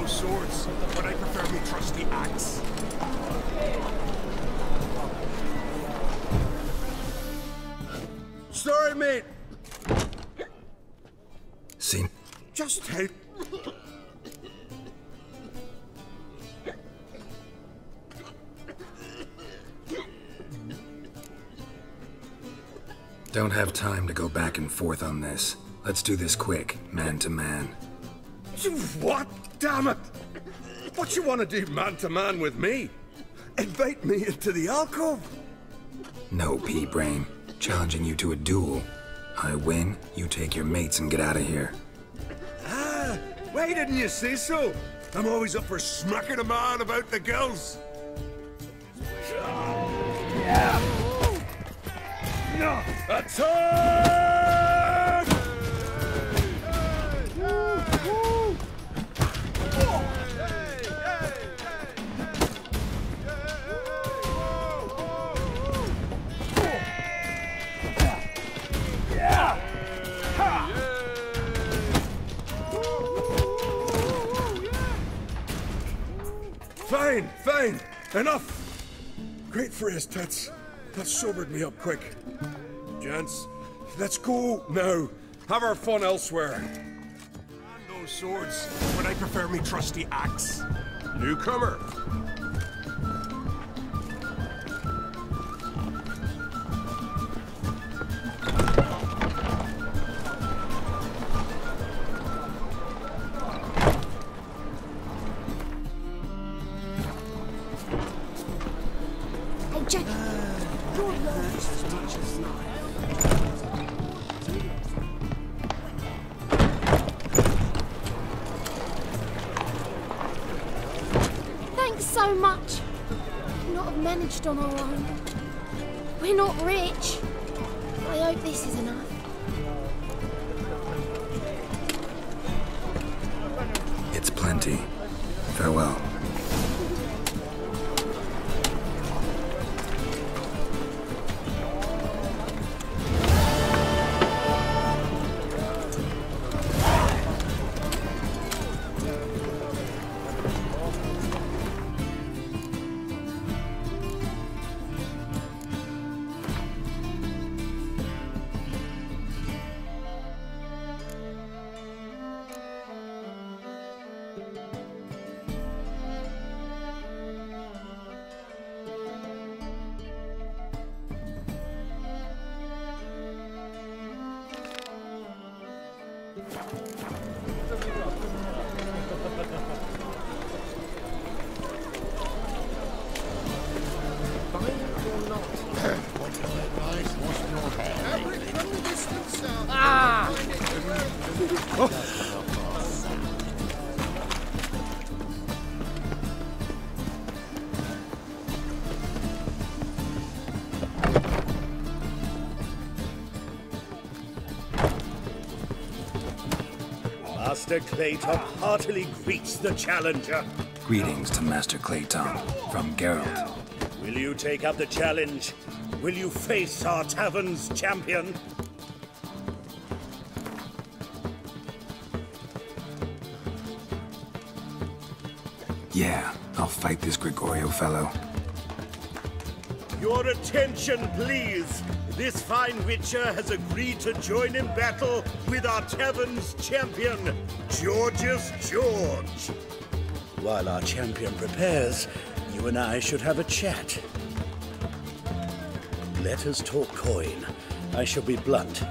Swords, but I prefer me trusty axe. Sorry, mate. See? Just how... Don't have time to go back and forth on this. Let's do this quick, man to man. What? Damn it! What you want to do man to man with me? Invite me into the alcove? No, pea-brain. Challenging you to a duel. I win, you take your mates and get out of here. Ah, why didn't you say so? I'm always up for smacking a man about the girls. Attack! Fine, fine. Enough. Great phrase, Tits. That sobered me up quick. Gents, let's go now. Have our fun elsewhere. And those swords, but I prefer me trusty axe. Newcomer. Hey, Jack. Thanks so much. We'd not have managed on our own. We're not rich. I hope this is enough. It's plenty. Farewell. Master Claytop heartily greets the challenger. Greetings to Master Clayton from Geralt. Will you take up the challenge? Will you face our tavern's champion? Yeah, I'll fight this Gregorio fellow. Your attention, please. This fine witcher has agreed to join in battle with our tavern's champion, George's George. While our champion prepares, you and I should have a chat. Let us talk coin. I shall be blunt.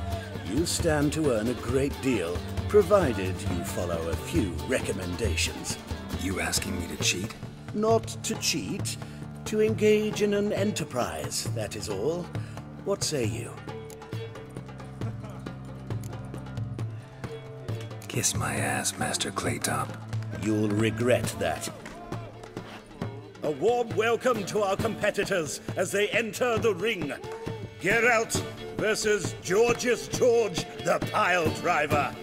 You stand to earn a great deal, provided you follow a few recommendations. You asking me to cheat? Not to cheat, to engage in an enterprise, that is all. What say you? Kiss my ass, Master Claytop. You'll regret that. A warm welcome to our competitors as they enter the ring. Geralt versus George's George, the pile driver.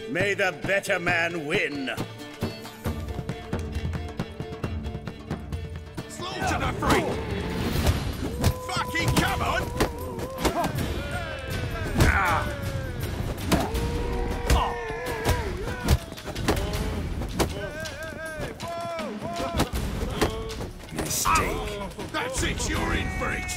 May the better man win. Slow to the free! Fucking come on! Mistake. That's it, you're in for it!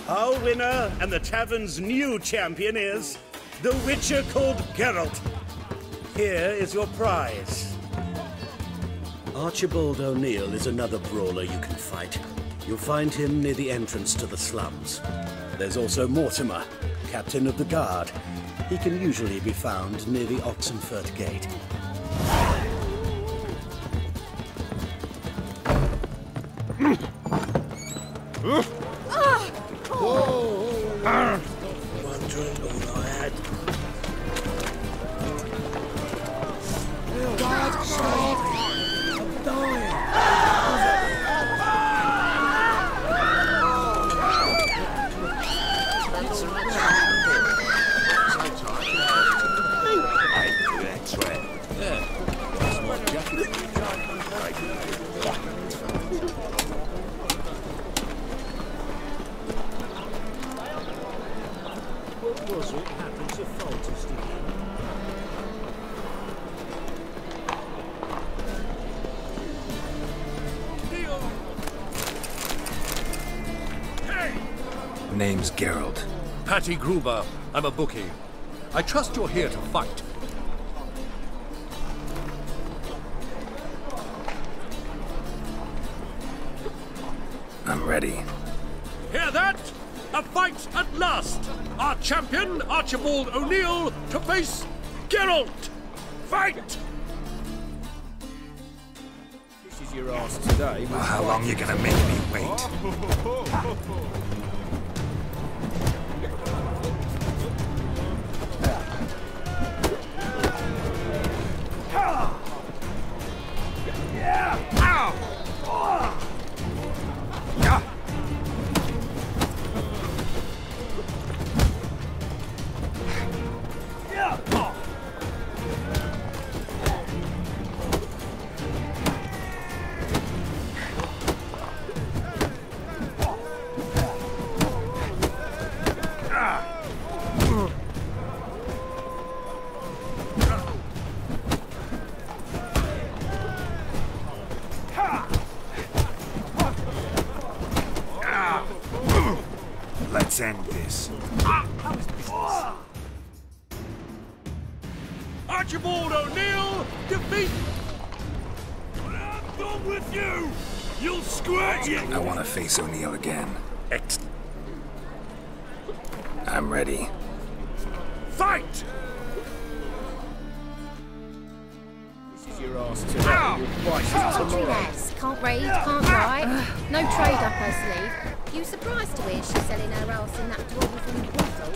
Our winner and the tavern's new champion is the witcher called Geralt. Here is your prize. Archibald O'Neill is another brawler you can fight. You'll find him near the entrance to the slums. There's also Mortimer, captain of the guard. He can usually be found near the Oxenfurt Gate. One drink all I had. God, stop! I'm dying! Name's Geralt. Patty Gruber. I'm a bookie. I trust you're here to fight. I'm ready. Hear that? A fight at last! Our champion, Archibald O'Neill, to face Geralt! Fight! This is your ass today. Well, how long you gonna make me wait? Let's end this. Archibald O'Neill, defeat! I'm done with you! You'll squirt you! I want to face O'Neill again. I'm ready. Fight! This is your ass today. You'll fight What do you ask? Can't read, can't write. No trade up her sleeve. You surprised to hear she's selling her ass in that dwarven bottle?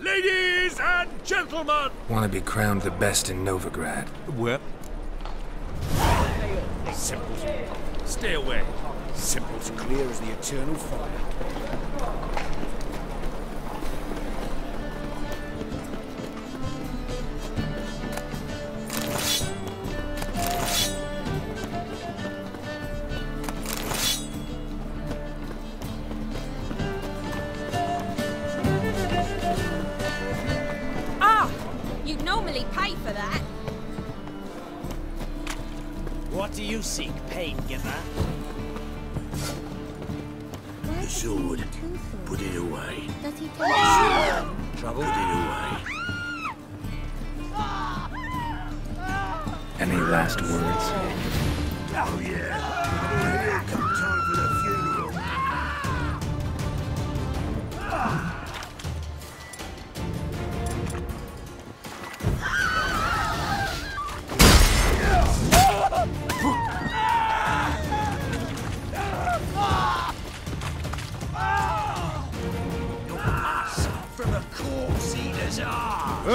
Ladies and gentlemen! Want to be crowned the best in Novigrad. What? Simple. Stay away. Simple's clear as the eternal fire. You'd normally pay for that. What do you seek, pain giver? The sword. Put it away. Does he take Trouble? Put it away. Any last words? Oh yeah. Come time for the funeral. From a corpse eater's arm!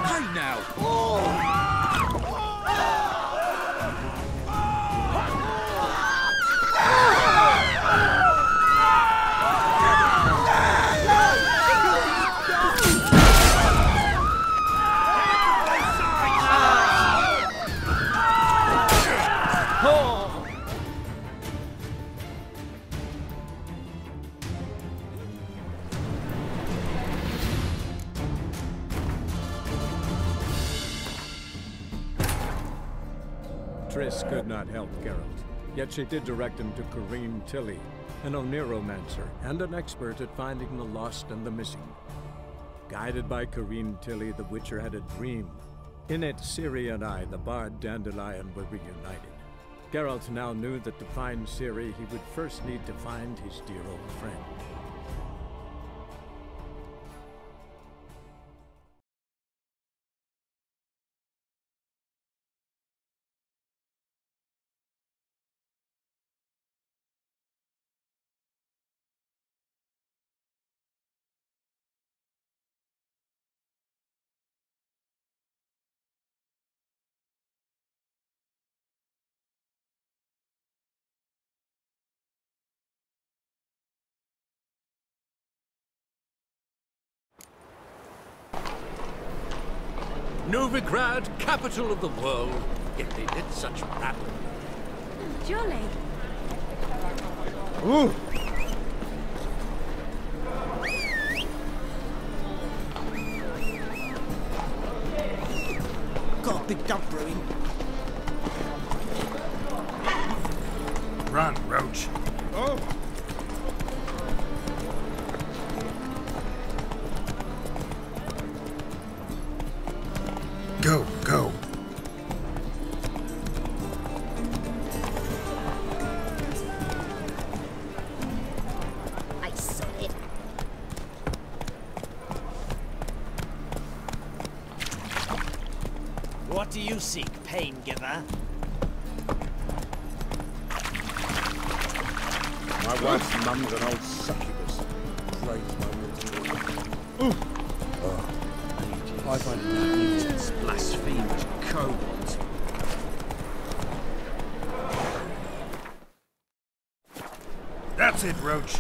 Hey now! Triss could not help Geralt, yet she did direct him to Kareem Tilly, an Oniromancer and an expert at finding the lost and the missing. Guided by Kareem Tilly, the Witcher had a dream. In it, Ciri and I, the bard Dandelion, were reunited. Geralt now knew that to find Ciri, he would first need to find his dear old friend. Novigrad, capital of the world, if they did such rattle. Jolly. Ooh! Got a big dump brewing. Run, Roach. Oh! Go, go. I saw it. What do you seek, pain giver? My wife's mum's an old succubus. Craves my water. I find mutants, blasphemers, kobolds. That's it, Roach.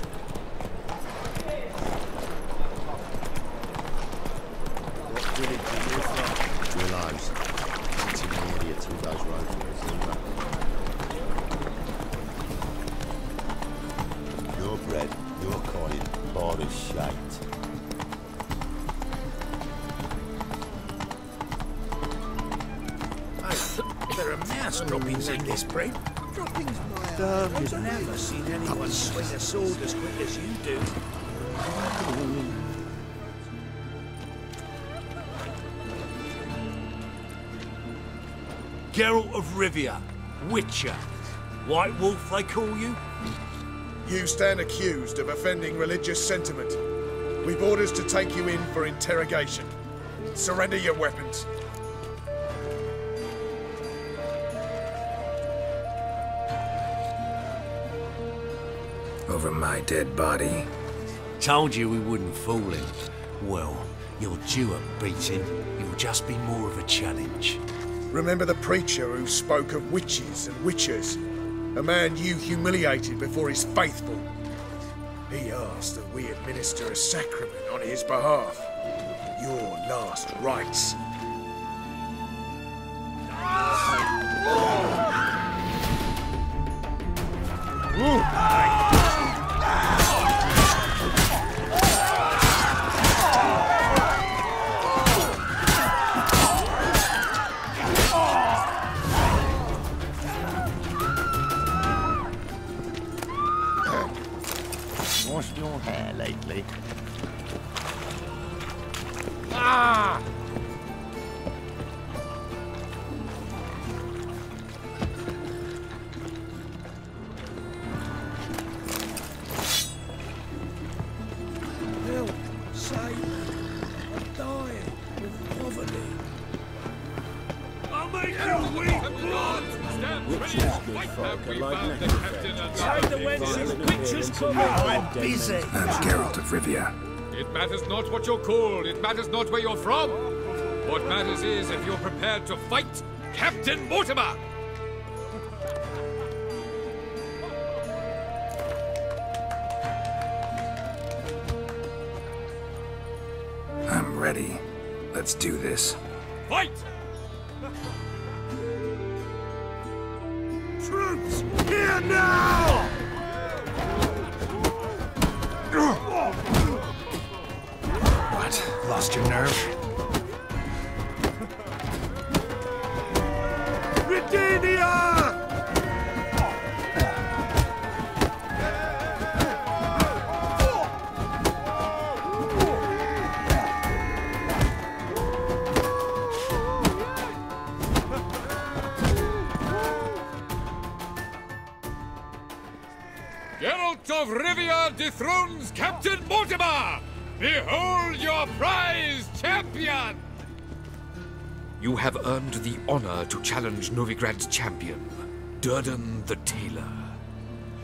What village are you from? Your lives. It's in the area through those roads. Your bread, your coin, border shite. There are mass droppings in this breed. Droppings, my I've never seen anyone swing a sword as quick as you do. Geralt of Rivia, Witcher. White Wolf, they call you? You stand accused of offending religious sentiment. We've orders to take you in for interrogation. Surrender your weapons. Over my dead body. Told you we wouldn't fool him. Well, you're due a beating. It'll just be more of a challenge. Remember the preacher who spoke of witches and witchers? A man you humiliated before his faithful. He asked that we administer a sacrament on his behalf. Your last rites. Washed your hair lately? Ah! Help! Save me! I'm dying with poverty. I'll make you weep blood! Witches, good folk, are like necrophage. Take the wenches, witches come I'm busy. I'm Geralt of Rivia. It matters not what you're called, it matters not where you're from. What matters is if you're prepared to fight Captain Mortimer! I'm ready. Let's do this. Fight! Troops, here now! What? Lost your nerve? Britannia! Geralt of Rivia dethrones Captain Mortimer! Behold your prize champion! You have earned the honor to challenge Novigrad's champion, Durden the Tailor.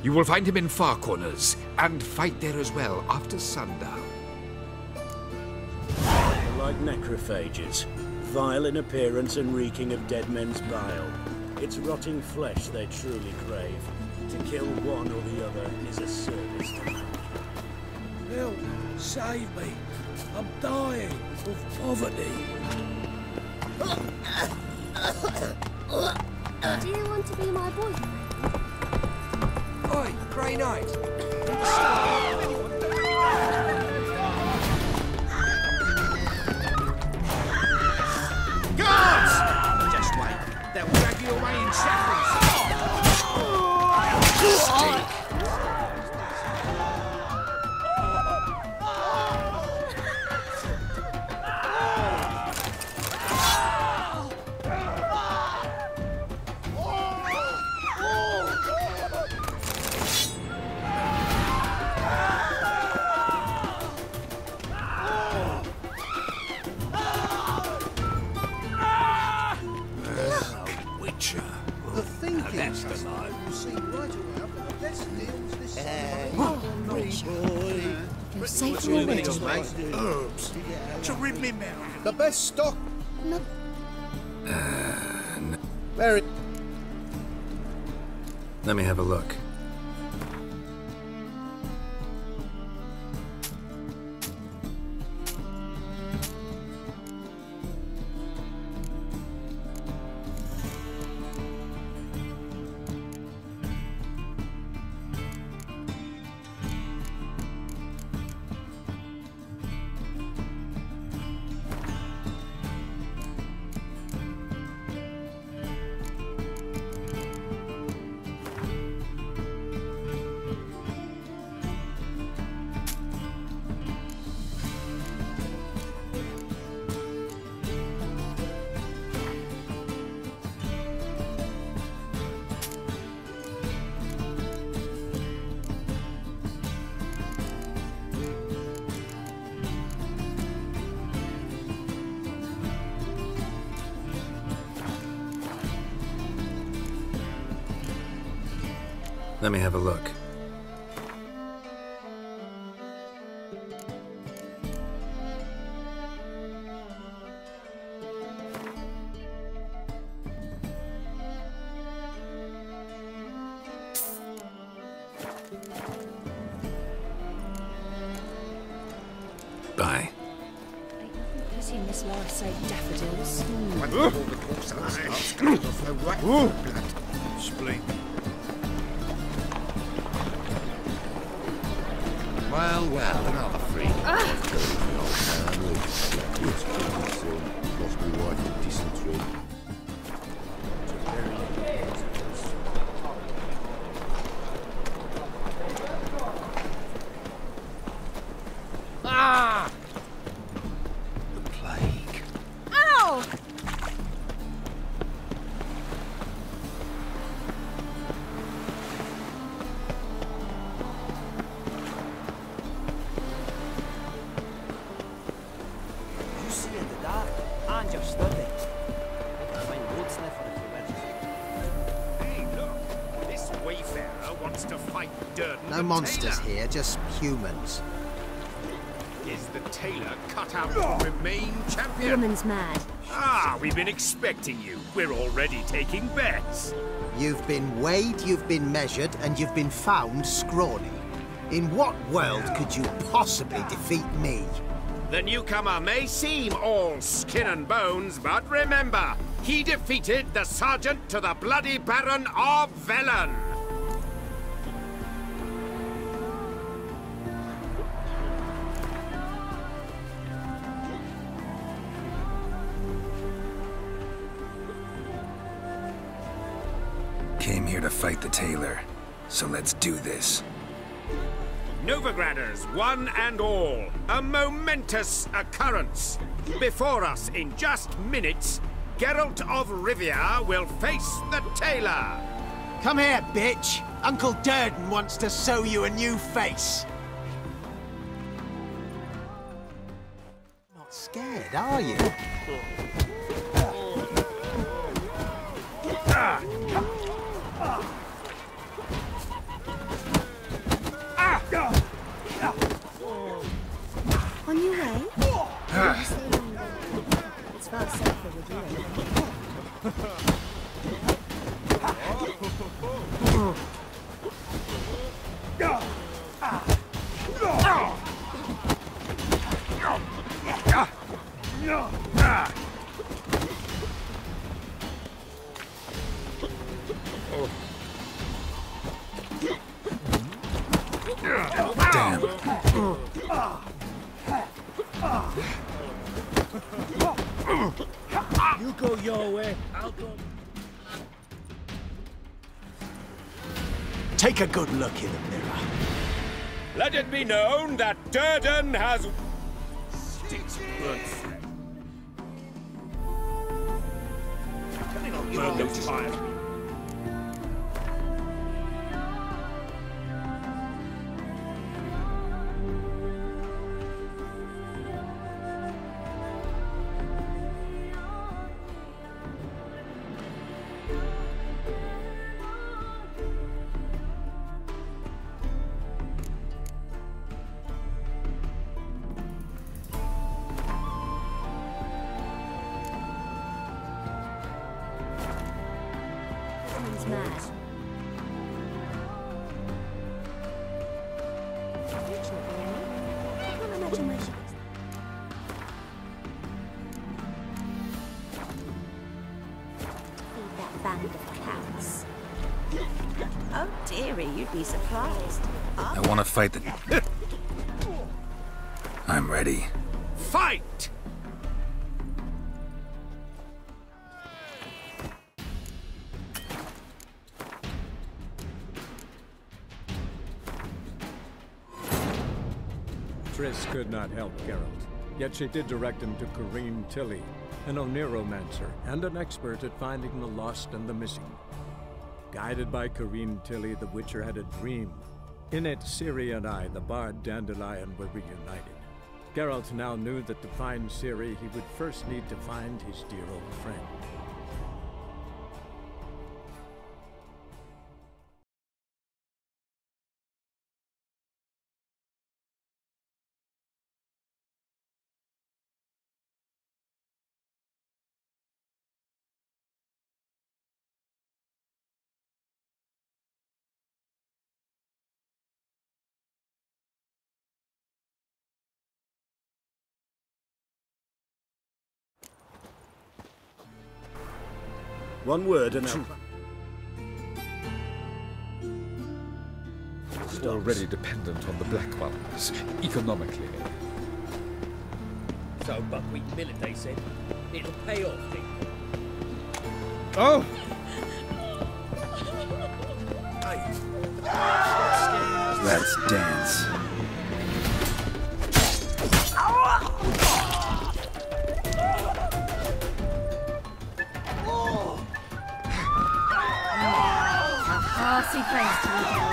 You will find him in Far Corners, and fight there as well after sundown. They're like necrophages, vile in appearance and reeking of dead men's bile. It's rotting flesh they truly crave. To kill one or the other is a service to them. Help! Save me! I'm dying of poverty. Do you want to be my boyfriend? Oi, Grey Knight! Guards! Just wait. They'll drag you away in shackles. Herbs. To rid me mouth. The best stock. No. Very. Let me have a look. Let me have a look. Bye. I've seen Miss Laura say daffodils. Once all the corpses starts coming off the right blood. Spleen. Well, well, another freak. Lost my wife in dysentery. Ah! The plague. Ow! You see in the dark, and you're studying. I find wood sniffer if you wedges. Hey, look! This wayfarer wants to fight Durden No the monsters tailor. here, just humans. Is the tailor cut out to remain The champion? woman's mad. Ah, we've been expecting you. We're already taking bets. You've been weighed, you've been measured, and you've been found scrawny. In what world could you possibly defeat me? The newcomer may seem all skin and bones, but remember, he defeated the sergeant to the bloody Baron of Velen. Came here to fight the tailor, so let's do this. Novigraders, one and all, a momentous occurrence. Before us, in just minutes, Geralt of Rivia will face the tailor. Come here, bitch! Uncle Durden wants to sew you a new face. Not scared, are you? On your way? It's far safer with you. Damn. You go your way, I'll go. Take a good look in the mirror. Let it be known that Durden has... Burn those fires. Someone's mad. I can't imagine where she was. Feed that band of cows. Oh dearie, you'd be surprised. I want to fight the... I'm ready. Fight! Triss could not help Geralt, yet she did direct him to Corrine Tilly, an Oniromancer and an expert at finding the lost and the missing. Guided by Corrine Tilly, the Witcher had a dream. In it, Ciri and I, the bard Dandelion, were reunited. Geralt now knew that to find Ciri, he would first need to find his dear old friend. One word and I'll... Already dependent on the black ones, economically. So buckwheat millet, they said. It'll pay off, Dick. Oh! Let's dance. Classy face to look at.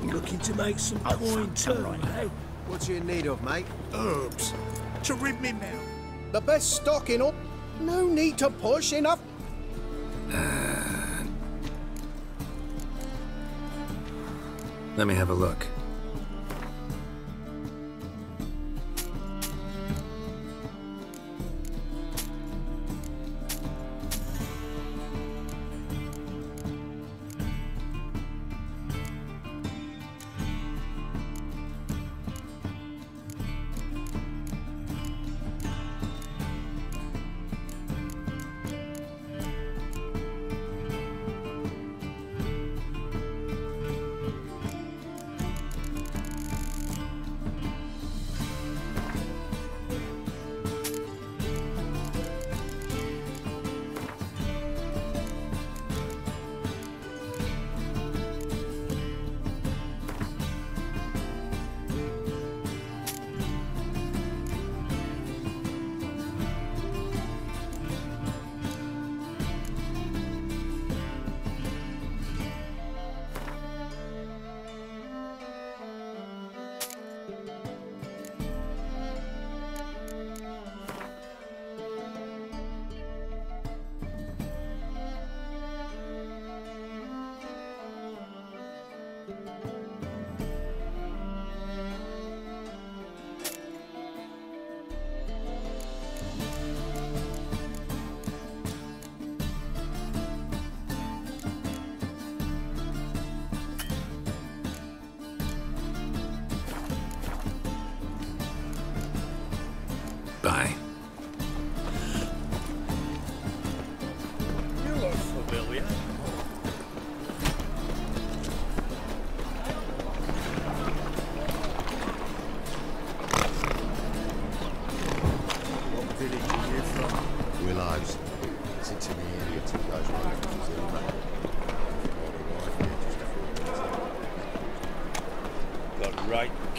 Looking to make some coin too, eh? What you in need of, mate? Herbs. To rid me mouth. The best stocking up. No need to push enough. Let me have a look.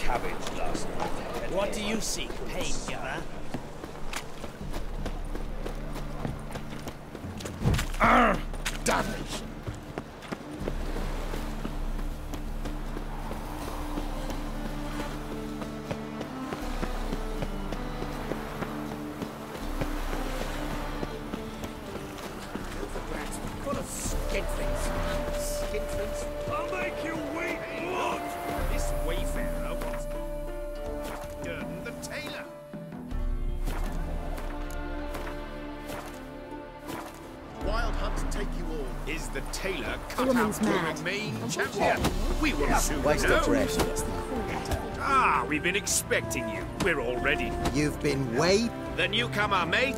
cabbage last night. What do you seek, pain-giver? Damage! Full of skinflings. Skinflings. I'll make you weep blood! This wayfarer wants Durden the tailor. Wild hunt take you all. Is the tailor cut woman's out to mad. remain champion? We will soon Waste of know. breath. Ah, we've been expecting you. We're all ready. You've been way... The newcomer, mate.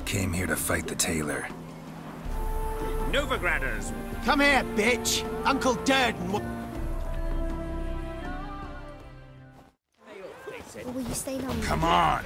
Came here to fight the tailor. Novigraders. Come here, bitch! Uncle Durden will... Or will you stay long? Come on!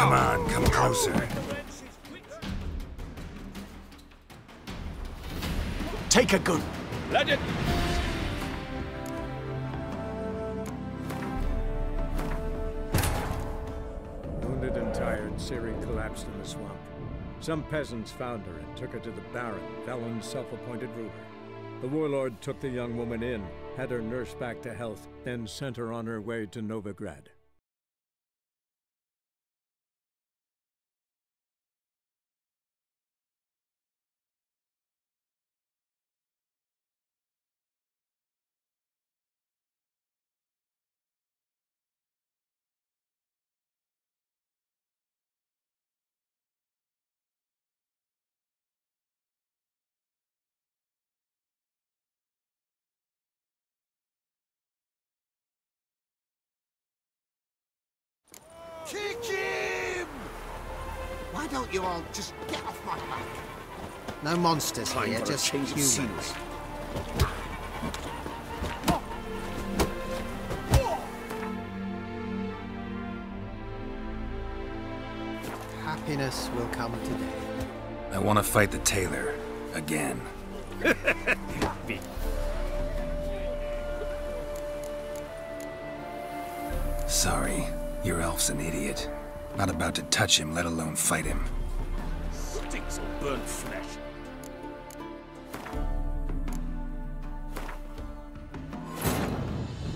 Come on, come closer. Take a good... Legend. Wounded and tired, Ciri collapsed in the swamp. Some peasants found her and took her to the Baron, Velen's self-appointed ruler. The warlord took the young woman in, had her nursed back to health, then sent her on her way to Novigrad. Kick him! Why don't you all just get off my back? No monsters Time here, for a just change of humans. scenery. Happiness will come today. I want to fight the tailor. Again. Sorry, your elf's an idiot. Not about to touch him, let alone fight him. Stinks of burnt flesh.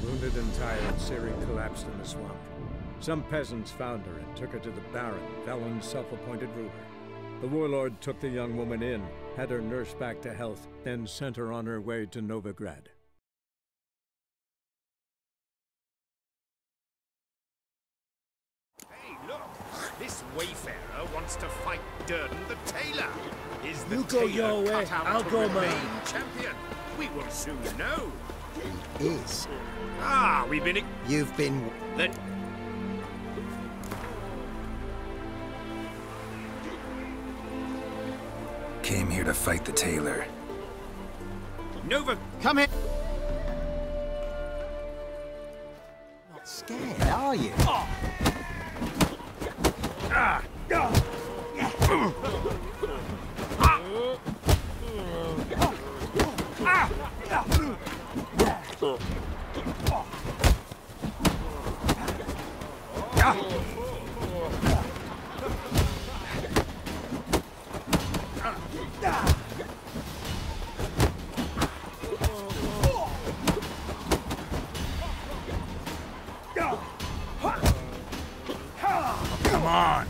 Wounded and tired, Ciri collapsed in the swamp. Some peasants found her and took her to the Baron, Velen's self-appointed ruler. The warlord took the young woman in, had her nursed back to health, then sent her on her way to Novigrad. Hey, look! This wayfarer wants to fight Durden the tailor. Is the You go tailor your way, cut out I'll to go remain mine. champion? We will soon know. He is. Ah, we've been... You've been... Then... Came here to fight the tailor. Nova... Come here! Not scared, are you? Come on!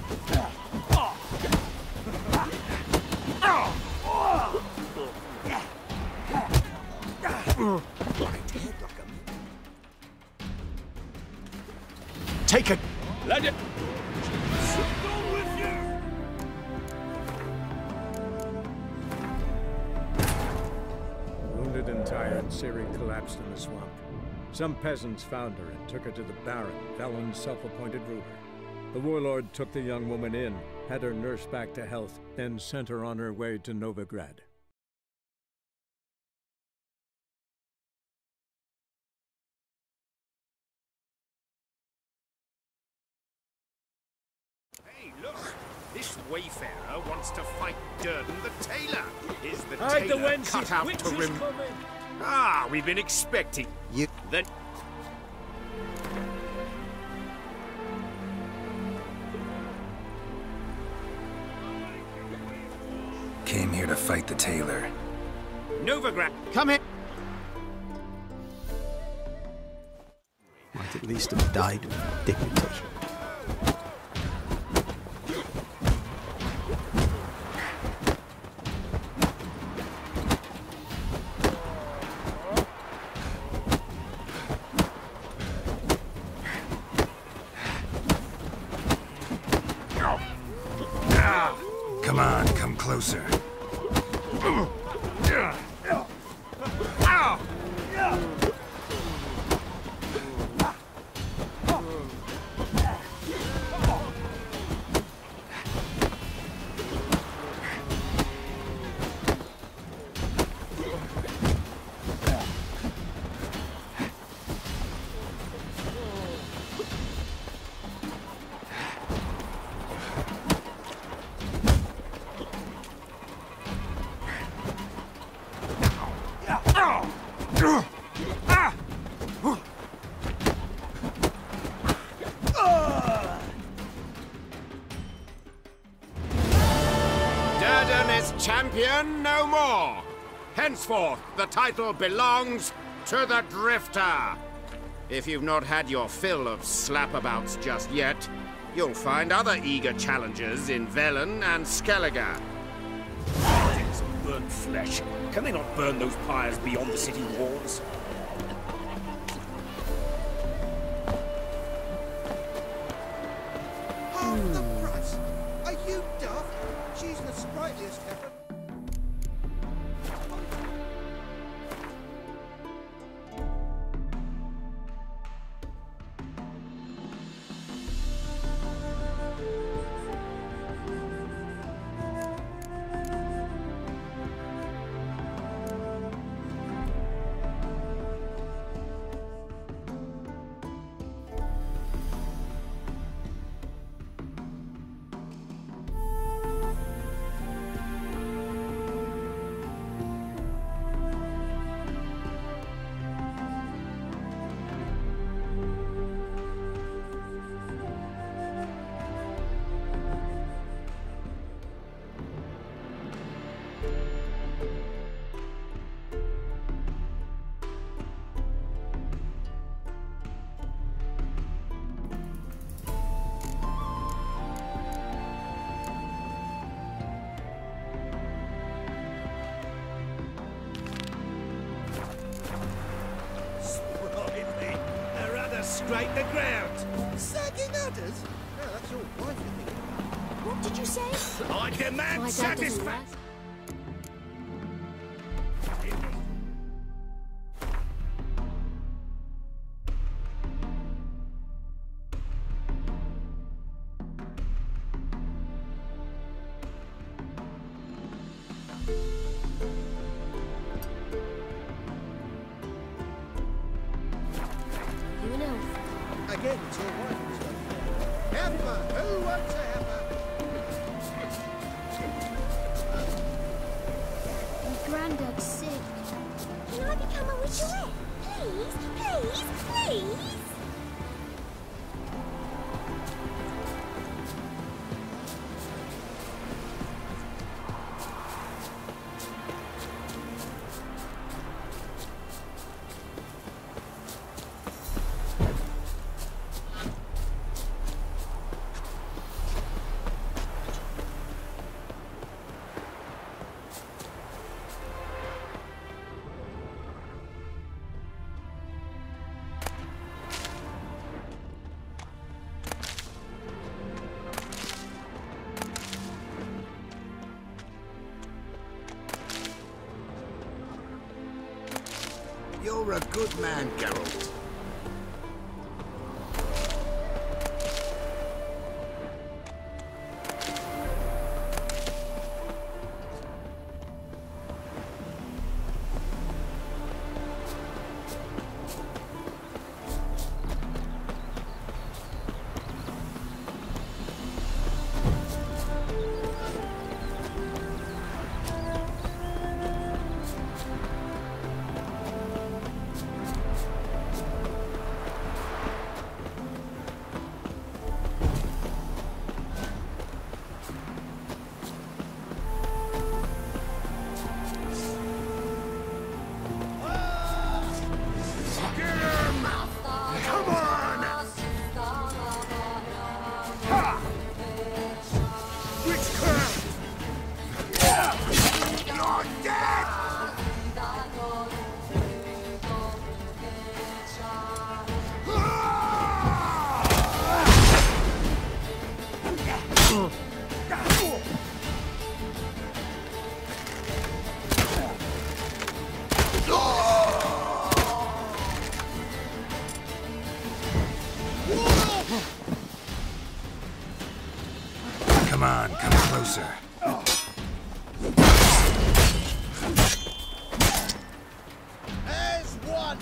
Take a... Let it... Wounded and tired, Ciri collapsed in the swamp. Some peasants found her and took her to the Baron, Velen's self-appointed ruler. The warlord took the young woman in, had her nursed back to health, then sent her on her way to Novigrad. Hey, look! This wayfarer wants to fight Durden the tailor. Is the Hide the tailor wenches, cut out to witches rim? coming. Ah, we've been expecting. You... Then... Came here to fight the tailor. Novigrad, Come here! Might at least have died with dignity. Come on, come closer. Durden is champion no more. Henceforth, the title belongs to the Drifter. If you've not had your fill of slapabouts just yet, you'll find other eager challengers in Velen and Skellige. It's burnt flesh. Can they not burn those pyres beyond the city walls? Half the price? Are you daft? She's the sprightliest heifer. Scrape the ground. Sagging udders? No, that's your wife, you think. What did you say? I demand satisfaction. Again, it's your wife who's done it. Heifer! Who wants a heifer? My granddad's sick. Can I become a witcherette? Please, please, please? You're a good man, Geralt. Come on, come closer. There's one!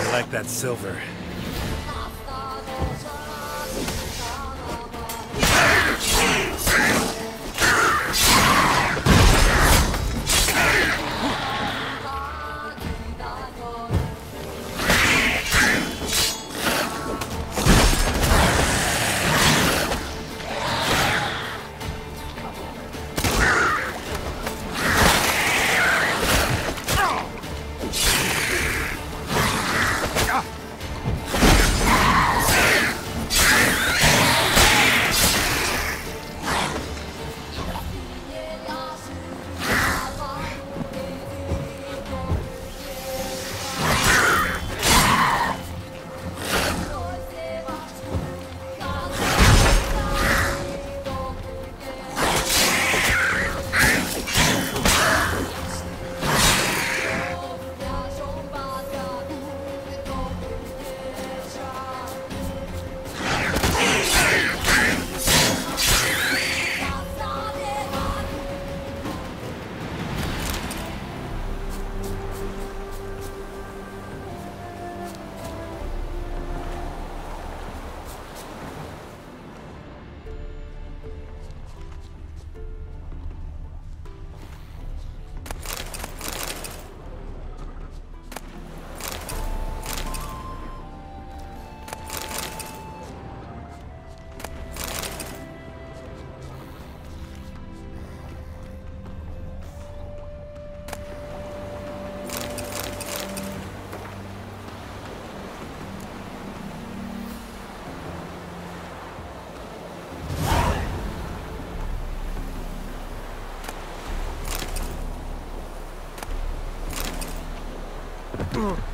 I like that silver. Come on!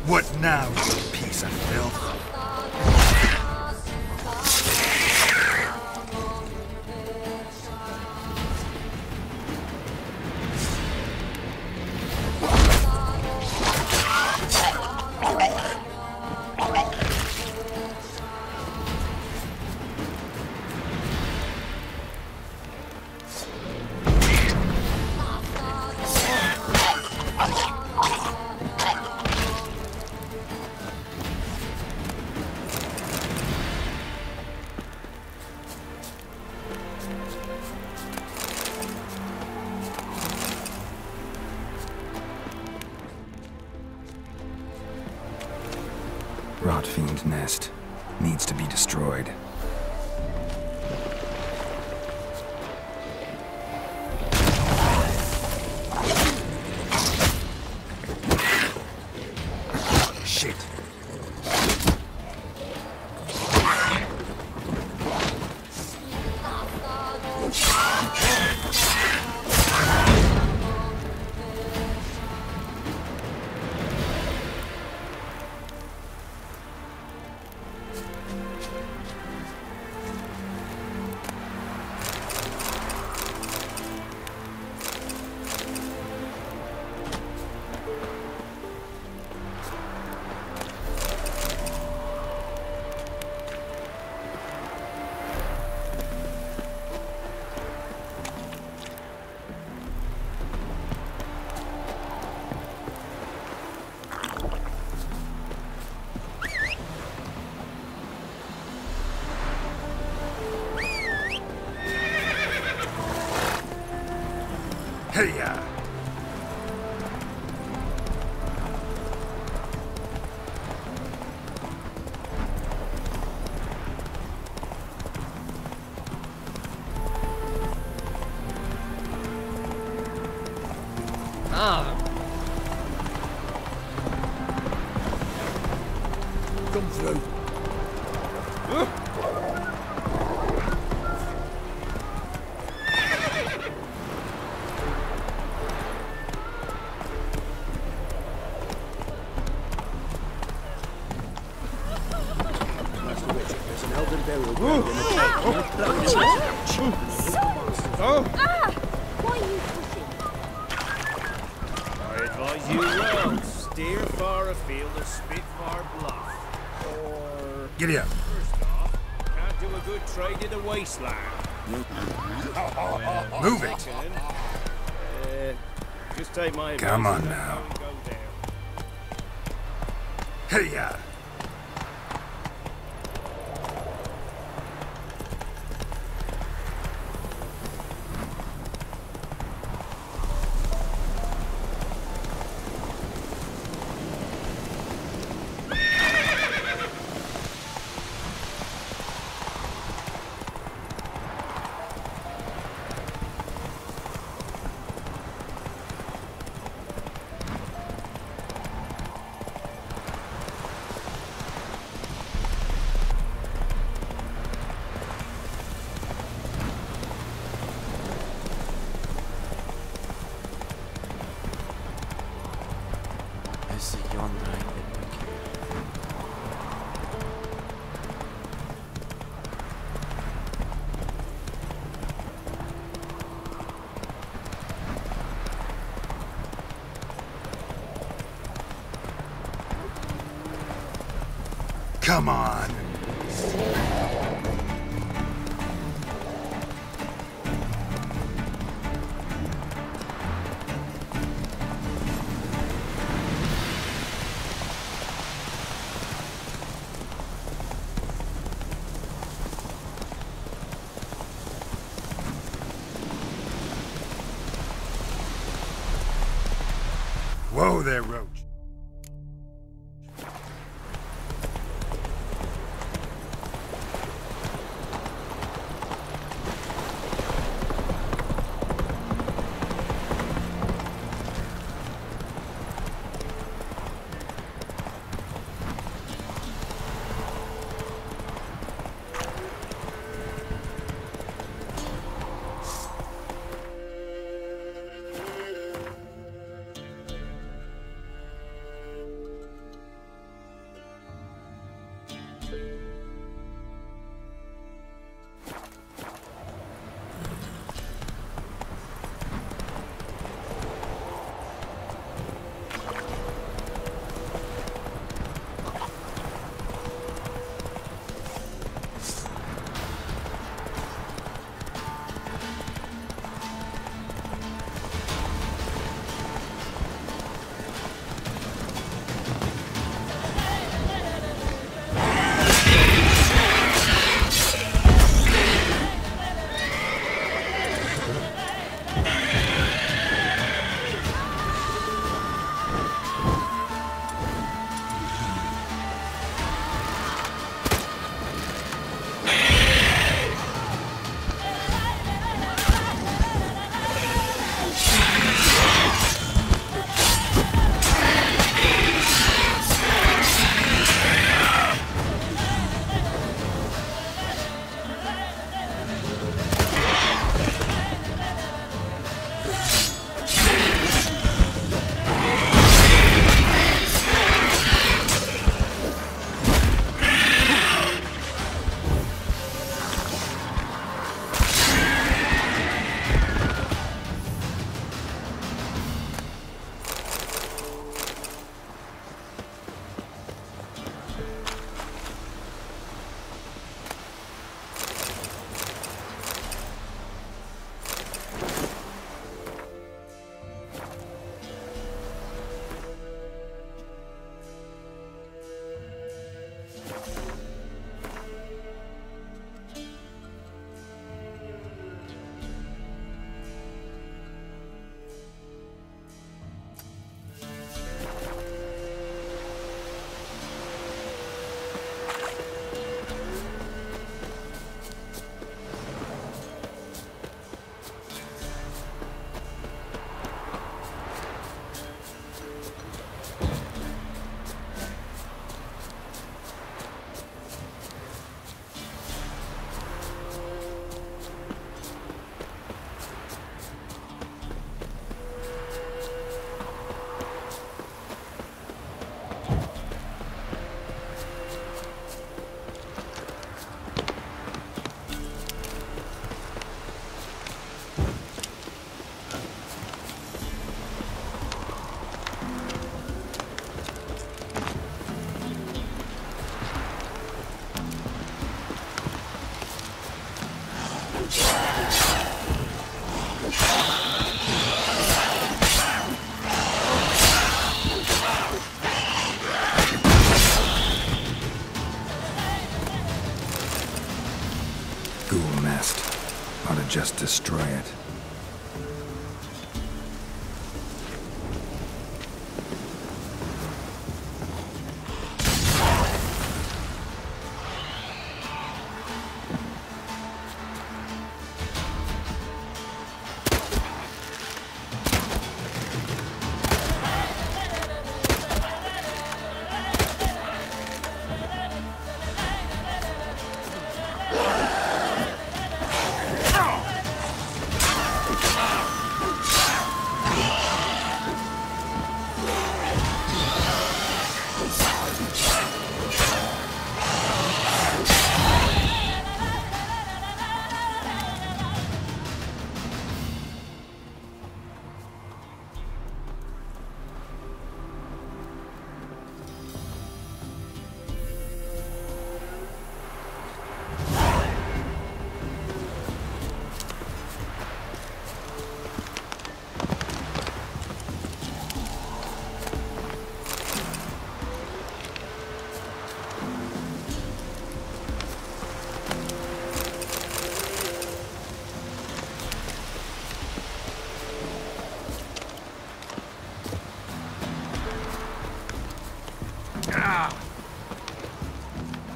What now, you piece of filth? Rotfiend nest needs to be destroyed. Shit. Hey-ya! Come through. There's an elven burial ground in the cave. Blowing in the ouch. Why are you pushing? I advise you well. Steer far afield of Spitfire Bluff. Or... Giddy up. First off, can't do a good trade in the wasteland. Move it. Second, just take my advice. Come on and now. go down. Hey-ya! Come on! Whoa there, Roach. destroy it.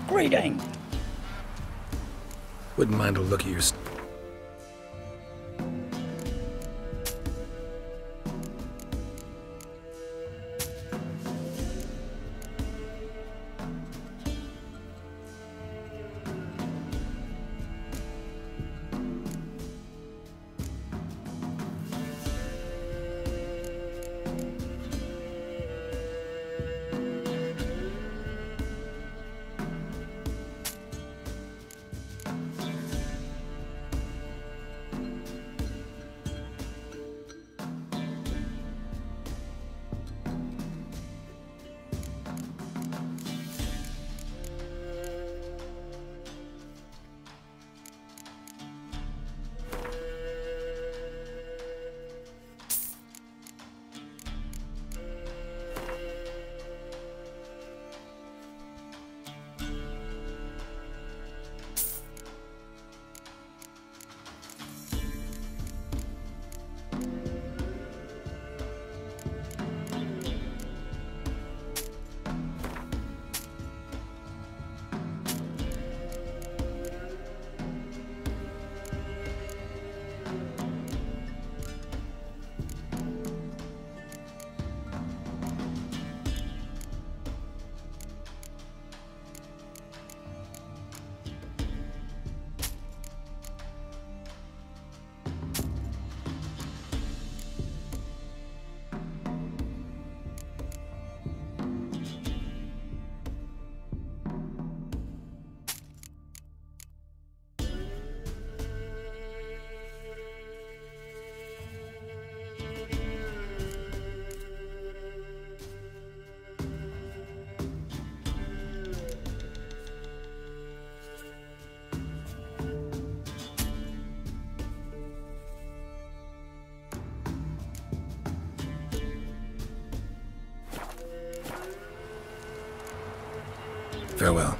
Greeting! Wouldn't mind a look at your... Farewell.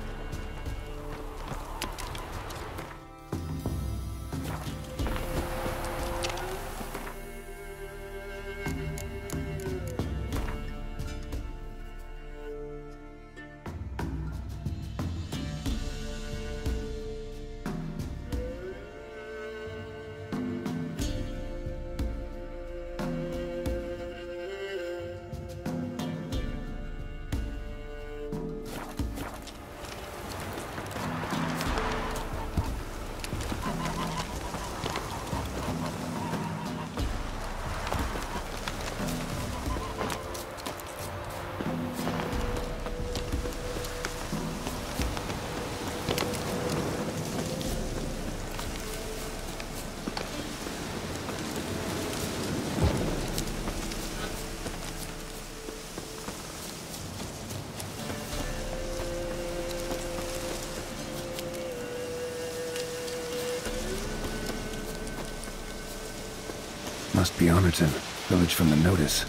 Must be Honorton, village from the notice.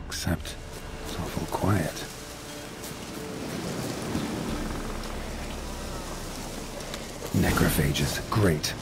Except, it's awful quiet. Necrophages, great.